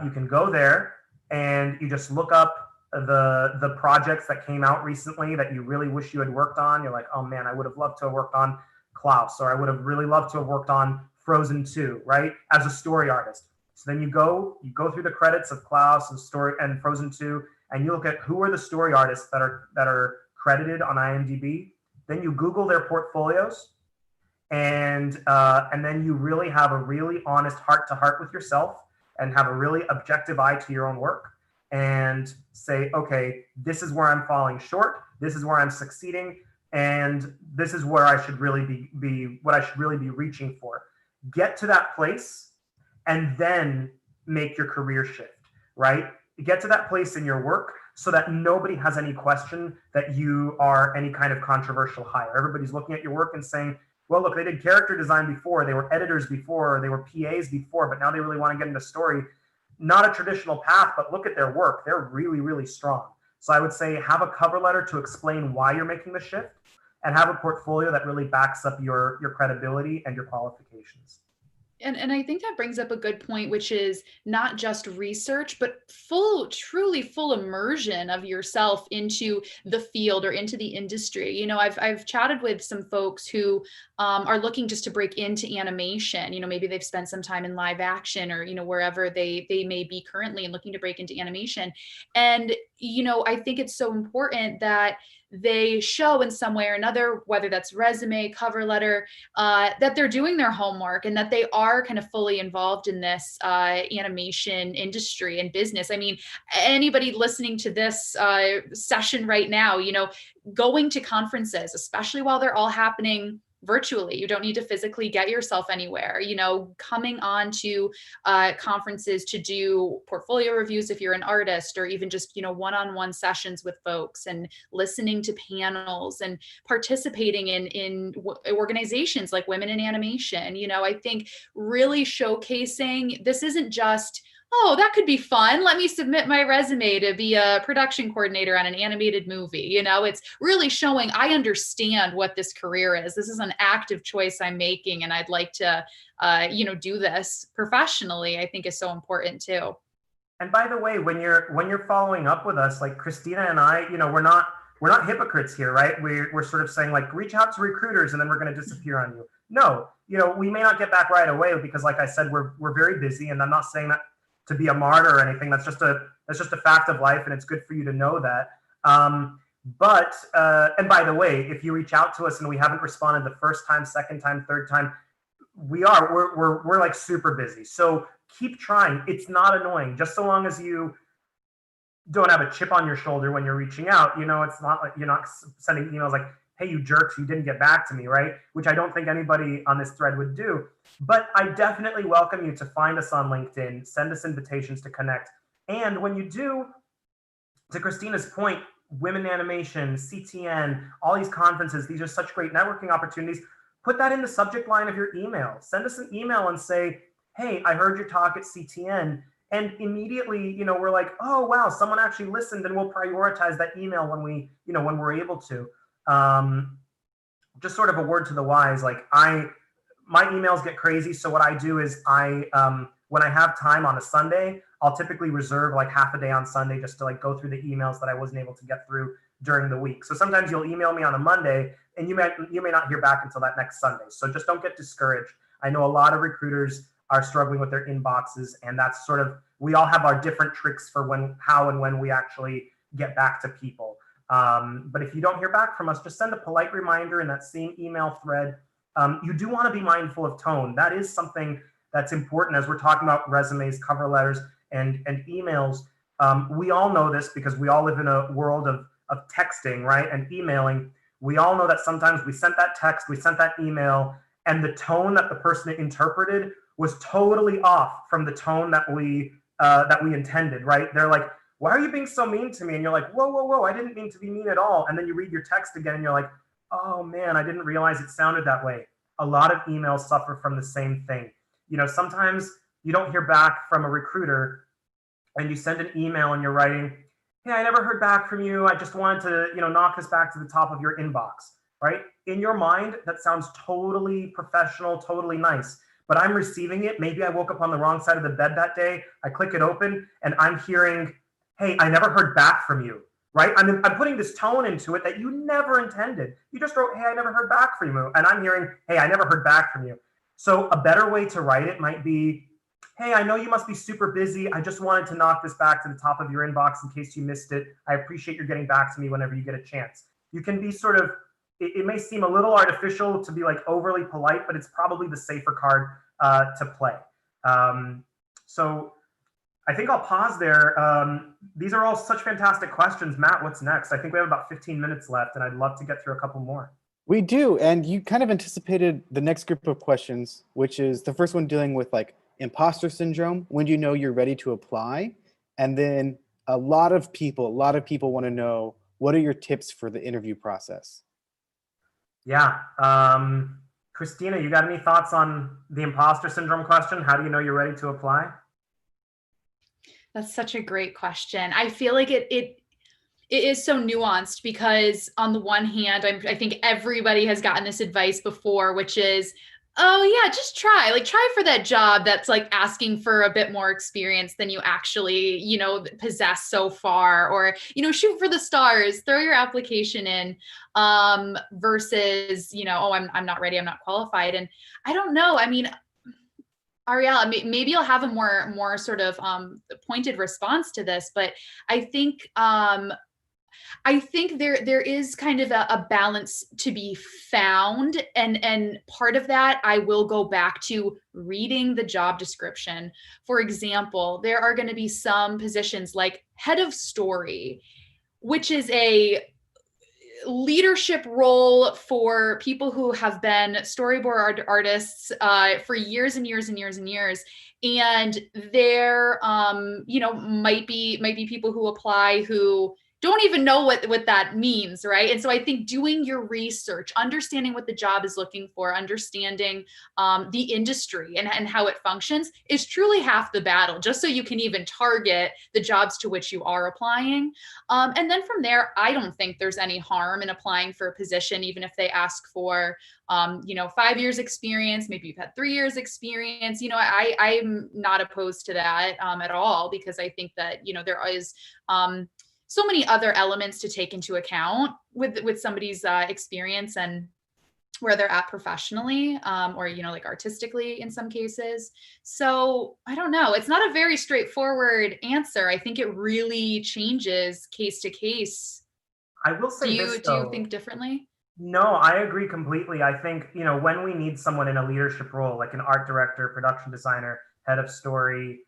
you can go there and you just look up the projects that came out recently that you really wish you had worked on. You're like, oh man, I would have loved to have worked on Klaus, or I would have really loved to have worked on Frozen 2, right? As a story artist. So then you go through the credits of Klaus and Frozen 2, and you look at who are the story artists that are credited on IMDb. Then you Google their portfolios, and then you really have a really honest heart-to-heart with yourself and have a really objective eye to your own work and say, okay, this is where I'm falling short, this is where I'm succeeding, and this is where I should really be what I should really be reaching for. Get to that place and then make your career shift, right? Get to that place in your work so that nobody has any question that you are any kind of controversial hire. Everybody's looking at your work and saying, well, look, they did character design before, they were editors before, they were PAs before, but now they really want to get into story. Not a traditional path, but look at their work. They're really, really strong. So I would say have a cover letter to explain why you're making the shift and have a portfolio that really backs up your credibility and your qualifications. And I think that brings up a good point, which is not just research, but truly full immersion of yourself into the field or into the industry. I've chatted with some folks who are looking just to break into animation. Maybe they've spent some time in live action or, wherever they may be currently and looking to break into animation. And, I think it's so important that they show in some way or another, whether that's resume, cover letter, that they're doing their homework and that they are kind of fully involved in this animation industry and business. I mean, anybody listening to this session right now, going to conferences, especially while they're all happening virtually. You don't need to physically get yourself anywhere, coming on to conferences to do portfolio reviews if you're an artist, or even just, one-on-one sessions with folks and listening to panels and participating in organizations like Women in Animation. I think really showcasing this isn't just, oh, that could be fun. Let me submit my resume to be a production coordinator on an animated movie. It's really showing I understand what this career is. This is an active choice I'm making, and I'd like to, do this professionally. I think is so important too. And by the way, when you're following up with us, like Christina and I, we're not hypocrites here, right? We're sort of saying like, reach out to recruiters and then we're going to disappear on you. No, we may not get back right away because, like I said, we're very busy, and I'm not saying that to be a martyr or anything. That's just a fact of life, and it's good for you to know that. But and by the way, if you reach out to us and we haven't responded the first time, second time, third time, we're like super busy. So keep trying. It's not annoying. Just so long as you don't have a chip on your shoulder when you're reaching out. It's not like you're not sending emails like, hey, you jerks, you didn't get back to me, right? Which I don't think anybody on this thread would do. But I definitely welcome you to find us on LinkedIn, send us invitations to connect. And when you do, to Christina's point, Women in Animation, CTN, all these conferences, these are such great networking opportunities. Put that in the subject line of your email. Send us an email and say, hey, I heard your talk at CTN, And immediately, we're like, oh, wow, someone actually listened, and we'll prioritize that email when when we're able to. Just sort of a word to the wise, like my emails get crazy. So what I do is when I have time on a Sunday, I'll typically reserve like half a day on Sunday just to like go through the emails that I wasn't able to get through during the week. So sometimes you'll email me on a Monday and you may not hear back until that next Sunday. So just don't get discouraged. I know a lot of recruiters are struggling with their inboxes, and that's sort of, we all have our different tricks for how and when we actually get back to people. But if you don't hear back from us, just send a polite reminder in that same email thread. You do want to be mindful of tone. That is something that's important as we're talking about resumes, cover letters, and emails. We all know this because we all live in a world of texting, right? And emailing. We all know that sometimes we sent that text, we sent that email, and the tone that the person interpreted was totally off from the tone that we intended, right? They're like, why are you being so mean to me? And you're like, whoa, whoa, whoa, I didn't mean to be mean at all. And then you read your text again and you're like, oh man, I didn't realize it sounded that way. A lot of emails suffer from the same thing. Sometimes you don't hear back from a recruiter and you send an email and you're writing, hey, I never heard back from you. I just wanted to, knock this back to the top of your inbox, right? In your mind, that sounds totally professional, totally nice. But I'm receiving it. Maybe I woke up on the wrong side of the bed that day. I click it open and I'm hearing, hey, I never heard back from you, right? I'm putting this tone into it that you never intended. You just wrote, hey, I never heard back from you. And I'm hearing, hey, I never heard back from you. So a better way to write it might be, hey, I know you must be super busy. I just wanted to knock this back to the top of your inbox in case you missed it. I appreciate your getting back to me whenever you get a chance. You can be sort of, it may seem a little artificial to be like overly polite, but it's probably the safer card to play. So I think I'll pause there. These are all such fantastic questions. Matt, what's next? I think we have about 15 minutes left, and I'd love to get through a couple more. We do, and you kind of anticipated the next group of questions, which is the first one dealing with like imposter syndrome. When do you know you're ready to apply? And then a lot of people want to know, what are your tips for the interview process? Yeah. Christina, you got any thoughts on the imposter syndrome question? How do you know you're ready to apply? That's such a great question. I feel like it is so nuanced because on the one hand, I think everybody has gotten this advice before, which is, oh yeah, just try for that job that's like asking for a bit more experience than you actually, possess so far, or, shoot for the stars, throw your application in, versus, oh, I'm not ready, I'm not qualified. And I don't know. I mean, Ariel, maybe you'll have a more sort of pointed response to this, but I think there is kind of a balance to be found, and part of that I will go back to reading the job description. For example, there are going to be some positions like head of story, which is a leadership role for people who have been storyboard artists for years and years and years and years. And there, might be people who apply who don't even know what that means, right? And so I think doing your research, understanding what the job is looking for, understanding the industry and how it functions is truly half the battle, just so you can even target the jobs to which you are applying. And then from there, I don't think there's any harm in applying for a position, even if they ask for 5 years experience, maybe you've had 3 years experience. I'm not opposed to that at all, because I think that, there is so many other elements to take into account with somebody's experience and where they're at professionally, or, like artistically in some cases. So I don't know. It's not a very straightforward answer. I think it really changes case to case. I will say do you think differently? No, I agree completely. I think, when we need someone in a leadership role, like an art director, production designer, head of story,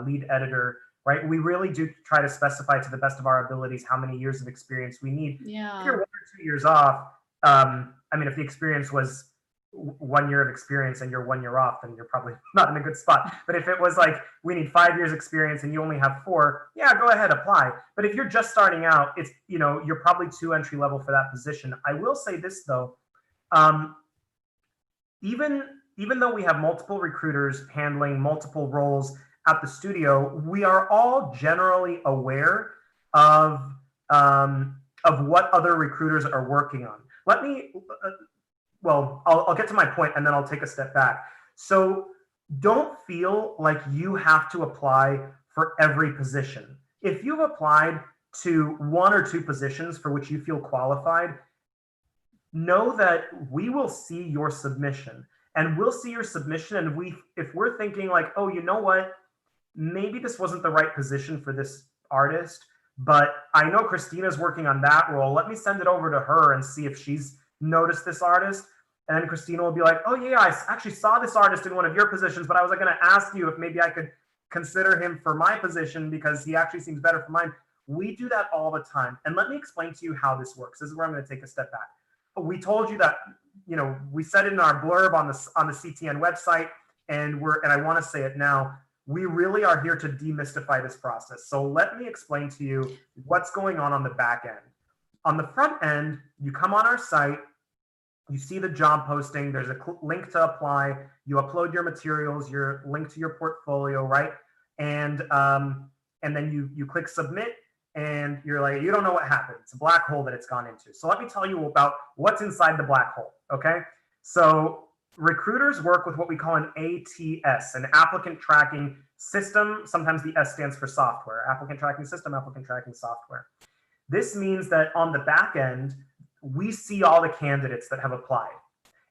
lead editor, right? We really do try to specify to the best of our abilities how many years of experience we need. Yeah. If you're 1 or 2 years off, if the experience was 1 year of experience and you're 1 year off, then you're probably not in a good spot. But if it was like, we need 5 years experience and you only have 4, yeah, go ahead, apply. But if you're just starting out, it's, you're probably too entry level for that position. I will say this though, even though we have multiple recruiters handling multiple roles at the studio, we are all generally aware of what other recruiters are working on. Let me, well, I'll get to my point and then I'll take a step back. So don't feel like you have to apply for every position. If you've applied to 1 or 2 positions for which you feel qualified, know that we will see your submission, and we'll see your submission. And if we're thinking like, oh, you know what, maybe this wasn't the right position for this artist, but I know Christina's working on that role. Let me send it over to her and see if she's noticed this artist. And then Christina will be like, oh yeah, I actually saw this artist in one of your positions, but I was going to ask you if maybe I could consider him for my position because he actually seems better for mine. We do that all the time. And let me explain to you how this works. This is where I'm going to take a step back. We told you that, you know, we said it in our blurb on the CTN website, and I want to say it now. We really are here to demystify this process. So let me explain to you what's going on the back end. On the front end, you come on our site, you see the job posting, there's a link to apply, you upload your materials, your link to your portfolio, right? And then you click submit, and you're like, you don't know what happened. It's a black hole that it's gone into. So let me tell you about what's inside the black hole, okay? So recruiters work with what we call an ATS, an applicant tracking system. Sometimes the S stands for software, applicant tracking system, applicant tracking software. This means that on the back end, we see all the candidates that have applied.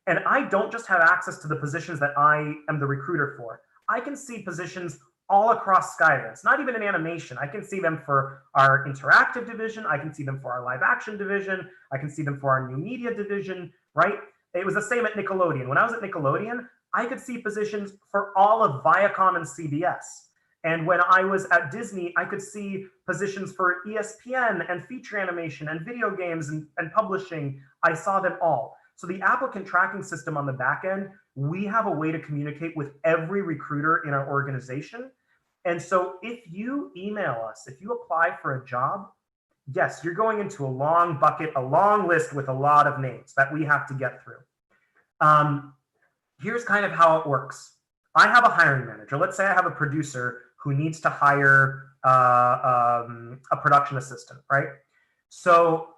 And I don't just have access to the positions that I am the recruiter for. I can see positions all across Skydance, not even in animation. I can see them for our interactive division. I can see them for our live action division. I can see them for our new media division, right? It was the same at Nickelodeon. When I was at Nickelodeon, I could see positions for all of Viacom and CBS. And when I was at Disney, I could see positions for ESPN and feature animation and video games and publishing. I saw them all. So the applicant tracking system on the back end, we have a way to communicate with every recruiter in our organization. And so if you email us, if you apply for a job, yes, you're going into a long bucket, a long list with a lot of names that we have to get through. Here's kind of how it works. I have a hiring manager. Let's say I have a producer who needs to hire a production assistant, right? So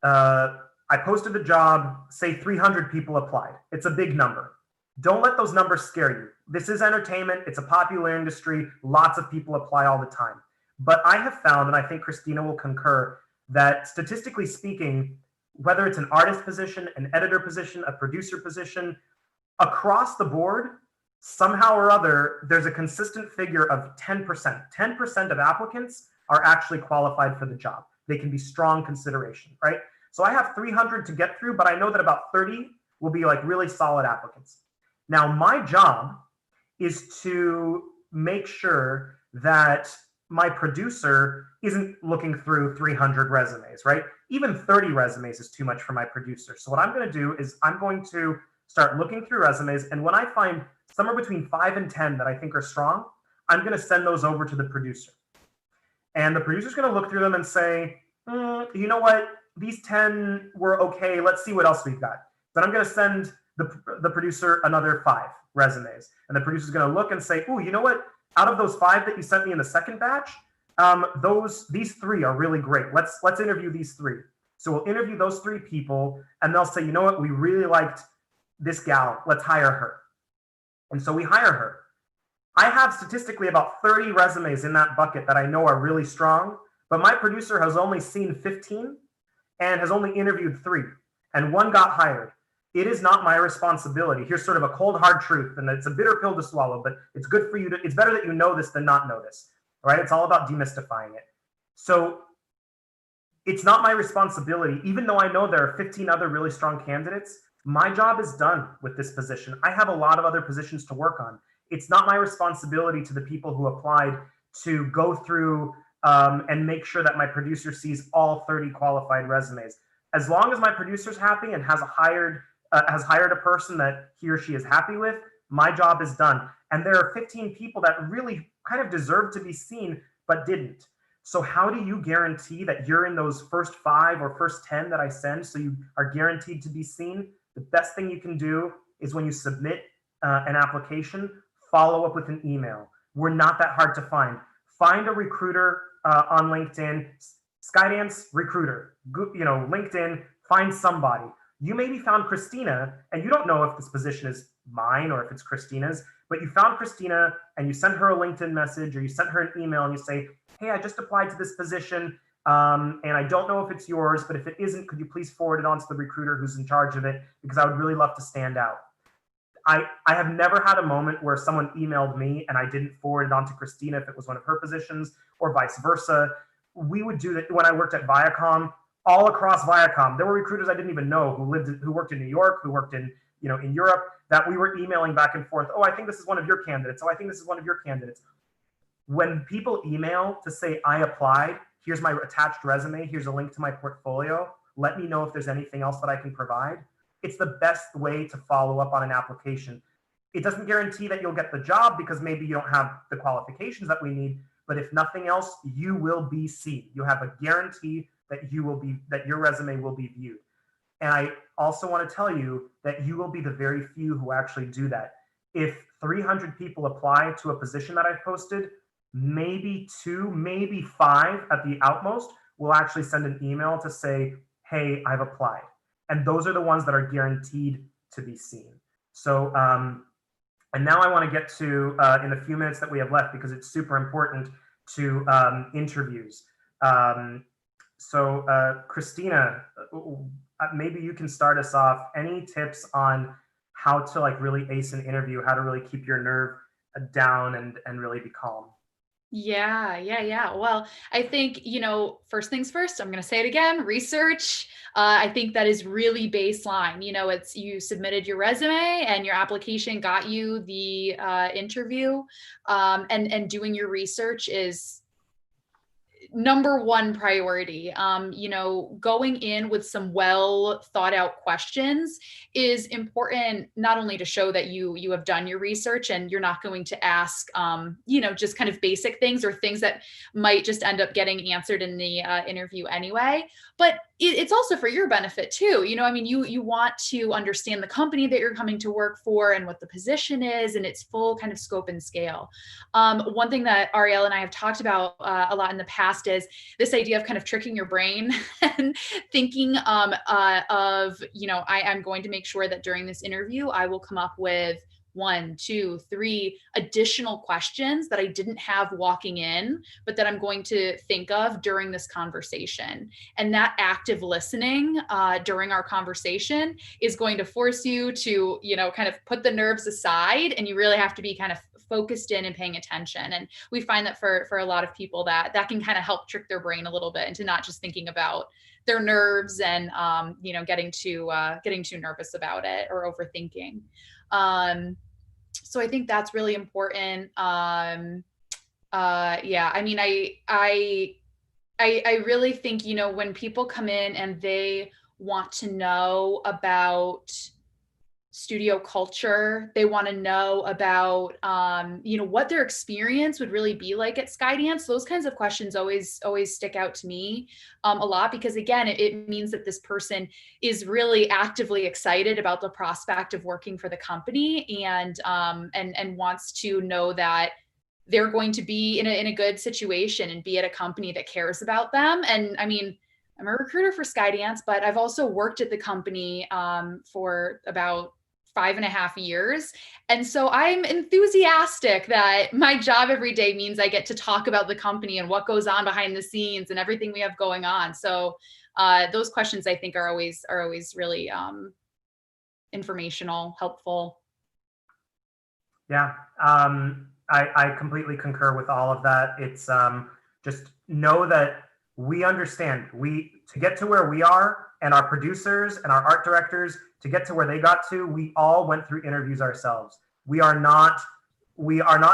I posted the job, say 300 people applied. It's a big number. Don't let those numbers scare you. This is entertainment. It's a popular industry. Lots of people apply all the time. But I have found, and I think Christina will concur, that statistically speaking, whether it's an artist position, an editor position, a producer position, across the board, somehow or other, there's a consistent figure of 10%. 10% of applicants are actually qualified for the job. They can be strong consideration, right? So I have 300 to get through, but I know that about 30 will be like really solid applicants. Now, my job is to make sure that my producer isn't looking through 300 resumes, right? Even 30 resumes is too much for my producer. So what I'm going to do is I'm going to start looking through resumes. And when I find somewhere between 5 and 10 that I think are strong, I'm going to send those over to the producer. And the producer's going to look through them and say, you know what? These 10 were okay. Let's see what else we've got. Then I'm going to send the producer another 5 resumes. And the producer's going to look and say, oh, you know what? Out of those 5 that you sent me in the second batch, these 3 are really great. Let's interview these 3. So we'll interview those 3 people, and they'll say, you know what? We really liked this gal. Let's hire her. And so we hire her. I have statistically about 30 resumes in that bucket that I know are really strong, but my producer has only seen 15 and has only interviewed 3, and 1 got hired. It is not my responsibility. Here's sort of a cold, hard truth, and it's a bitter pill to swallow, but it's good for you to, it's better that you know this than not know this, right? It's all about demystifying it. So it's not my responsibility, even though I know there are 15 other really strong candidates. My job is done with this position. I have a lot of other positions to work on. It's not my responsibility to the people who applied to go through and make sure that my producer sees all 30 qualified resumes. As long as my producer's happy and has hired a person that he or she is happy with, my job is done. And there are 15 people that really kind of deserve to be seen, but didn't. So how do you guarantee that you're in those first 5 or first 10 that I send so you are guaranteed to be seen? The best thing you can do is when you submit an application, follow up with an email. We're not that hard to find. Find a recruiter on LinkedIn, Skydance recruiter, LinkedIn, find somebody. You maybe found Christina and you don't know if this position is mine or if it's Christina's, but you found Christina and you sent her a LinkedIn message or you sent her an email and you say, hey, I just applied to this position and I don't know if it's yours, but if it isn't, could you please forward it on to the recruiter who's in charge of it? Because I would really love to stand out. I have never had a moment where someone emailed me and I didn't forward it on to Christina if it was one of her positions or vice versa. We would do that when I worked at Viacom. All across Viacom, there were recruiters I didn't even know who worked in New York, who worked in in Europe, that we were emailing back and forth. Oh, I think this is one of your candidates. Oh, I think this is one of your candidates. When people email to say I applied, here's my attached resume, here's a link to my portfolio, let me know if there's anything else that I can provide. It's the best way to follow up on an application. It doesn't guarantee that you'll get the job because maybe you don't have the qualifications that we need, but if nothing else, you will be seen. You have a guarantee that your resume will be viewed. And I also want to tell you that you will be the very few who actually do that. If 300 people apply to a position that I've posted, maybe 2, maybe 5 at the outmost will actually send an email to say, hey, I've applied. And those are the ones that are guaranteed to be seen. So, and now I want to get to, in the few minutes that we have left, because it's super important, to interviews. So Christina, maybe you can start us off. Any tips on how to really ace an interview, how to really keep your nerve down and really be calm? Yeah. Well, I think, first things first, I'm going to say it again, research. I think that is really baseline. It's you submitted your resume and your application got you the interview, and doing your research is number one priority. Going in with some well thought out questions is important, not only to show that you have done your research and you're not going to ask, just kind of basic things or things that might just end up getting answered in the interview anyway, but it's also for your benefit too. You want to understand the company that you're coming to work for and what the position is and its full kind of scope and scale. One thing that Ariel and I have talked about a lot in the past is this idea of kind of tricking your brain and thinking I'm going to make sure that during this interview, I will come up with 1, 2, 3 additional questions that I didn't have walking in, but that I'm going to think of during this conversation. And that active listening during our conversation is going to force you to, kind of put the nerves aside, and you really have to be kind of focused in and paying attention. And we find that for a lot of people that can kind of help trick their brain a little bit into not just thinking about their nerves and getting too nervous about it or overthinking. So I think that's really important. I really think, when people come in and they want to know about studio culture, they want to know about, what their experience would really be like at Skydance. Those kinds of questions always stick out to me a lot, because again, it means that this person is really actively excited about the prospect of working for the company and wants to know that they're going to be in a good situation and be at a company that cares about them. And I mean, I'm a recruiter for Skydance, but I've also worked at the company for about 5.5 years. And so I'm enthusiastic that my job every day means I get to talk about the company and what goes on behind the scenes and everything we have going on. So those questions I think are always really informational, helpful. Yeah, I completely concur with all of that. It's just know that we understand. To get to where we are, and our producers and our art directors, to get to where they got to, we all went through interviews ourselves. We are not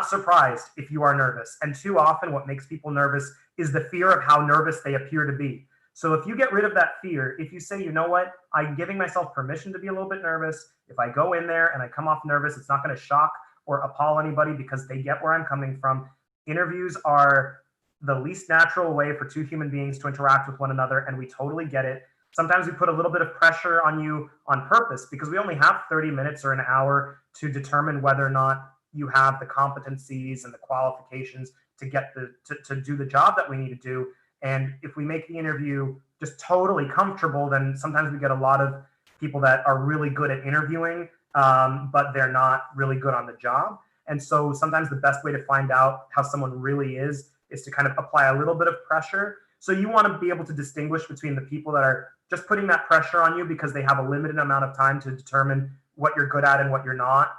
surprised if you are nervous. And too often what makes people nervous is the fear of how nervous they appear to be. So if you get rid of that fear, if you say, you know what, I'm giving myself permission to be a little bit nervous. If I go in there and I come off nervous, it's not going to shock or appall anybody because they get where I'm coming from. Interviews are the least natural way for two human beings to interact with one another, and we totally get it. Sometimes we put a little bit of pressure on you on purpose because we only have 30 minutes or an hour to determine whether or not you have the competencies and the qualifications to get to do the job that we need to do. And if we make the interview just totally comfortable, then sometimes we get a lot of people that are really good at interviewing, but they're not really good on the job. And so sometimes the best way to find out how someone really is to kind of apply a little bit of pressure. So you want to be able to distinguish between the people that are just putting that pressure on you because they have a limited amount of time to determine what you're good at and what you're not,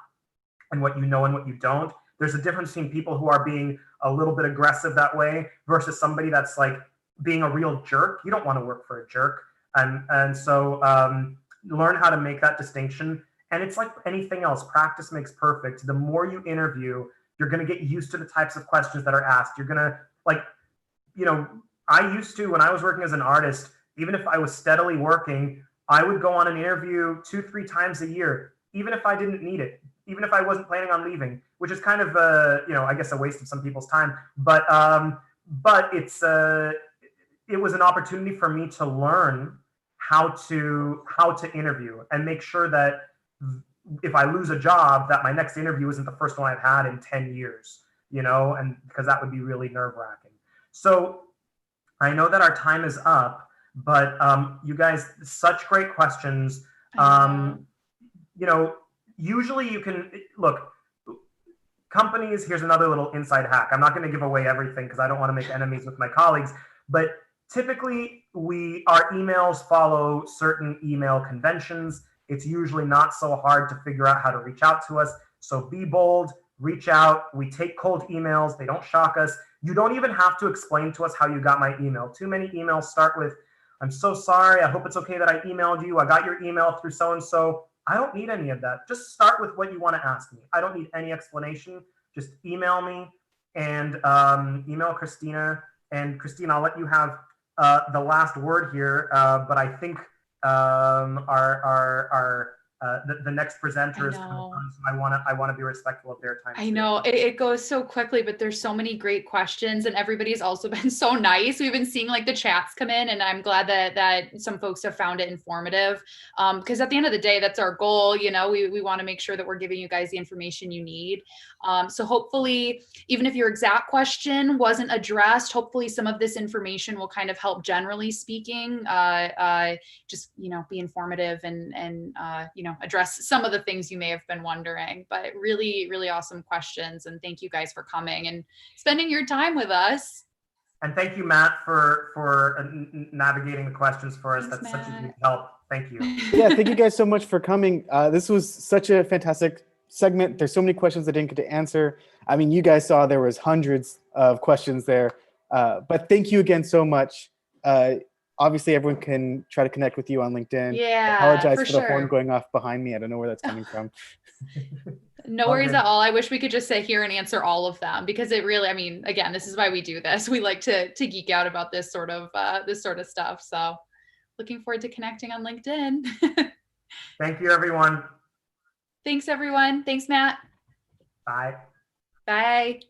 and what you know and what you don't. There's a difference between people who are being a little bit aggressive that way versus somebody that's like being a real jerk. You don't want to work for a jerk. And so learn how to make that distinction. And it's like anything else, practice makes perfect. The more you interview, you're going to get used to the types of questions that are asked. You're going to I used to, when I was working as an artist, even if I was steadily working, I would go on an interview 2-3 times a year, even if I didn't need it, even if I wasn't planning on leaving, which is kind of, I guess a waste of some people's time. But it was an opportunity for me to learn how to interview and make sure that if I lose a job, that my next interview isn't the first one I've had in 10 years, and because that would be really nerve-wracking. So I know that our time is up, but you guys, such great questions. Usually you can look, companies, here's another little inside hack. I'm not going to give away everything because I don't want to make enemies with my colleagues, but typically our emails follow certain email conventions. It's usually not so hard to figure out how to reach out to us. So be bold, reach out. We take cold emails. They don't shock us. You don't even have to explain to us how you got my email. Too many emails start with, I'm so sorry. I hope it's okay that I emailed you. I got your email through so-and-so. I don't need any of that. Just start with what you want to ask me. I don't need any explanation. Just email me and email Christina. And Christina, I'll let you have the last word here. But I think the next presenter is coming on, so I want to be respectful of their time. I know it goes so quickly, but there's so many great questions, and everybody's also been so nice. We've been seeing like the chats come in, and I'm glad that some folks have found it informative. Because at the end of the day, that's our goal. We want to make sure that we're giving you guys the information you need. So hopefully, even if your exact question wasn't addressed, hopefully some of this information will kind of help, generally speaking, just be informative and address some of the things you may have been wondering. But really, really awesome questions, and thank you guys for coming and spending your time with us. And thank you, Matt, for navigating the questions for us. Thanks, That's Matt. such a huge help. Thank you. Yeah, thank you guys so much for coming. This was such a fantastic segment. There's so many questions I didn't get to answer. I mean, you guys saw there was hundreds of questions there, but thank you again so much. Obviously, everyone can try to connect with you on LinkedIn. Yeah, I apologize for for the sure. horn going off behind me. I don't know where that's coming from. No worries at all. I wish we could just sit here and answer all of them, because it really, again, this is why we do this. We like to geek out about this sort of stuff. So looking forward to connecting on LinkedIn. Thank you, everyone. Thanks, everyone. Thanks, Matt. Bye. Bye.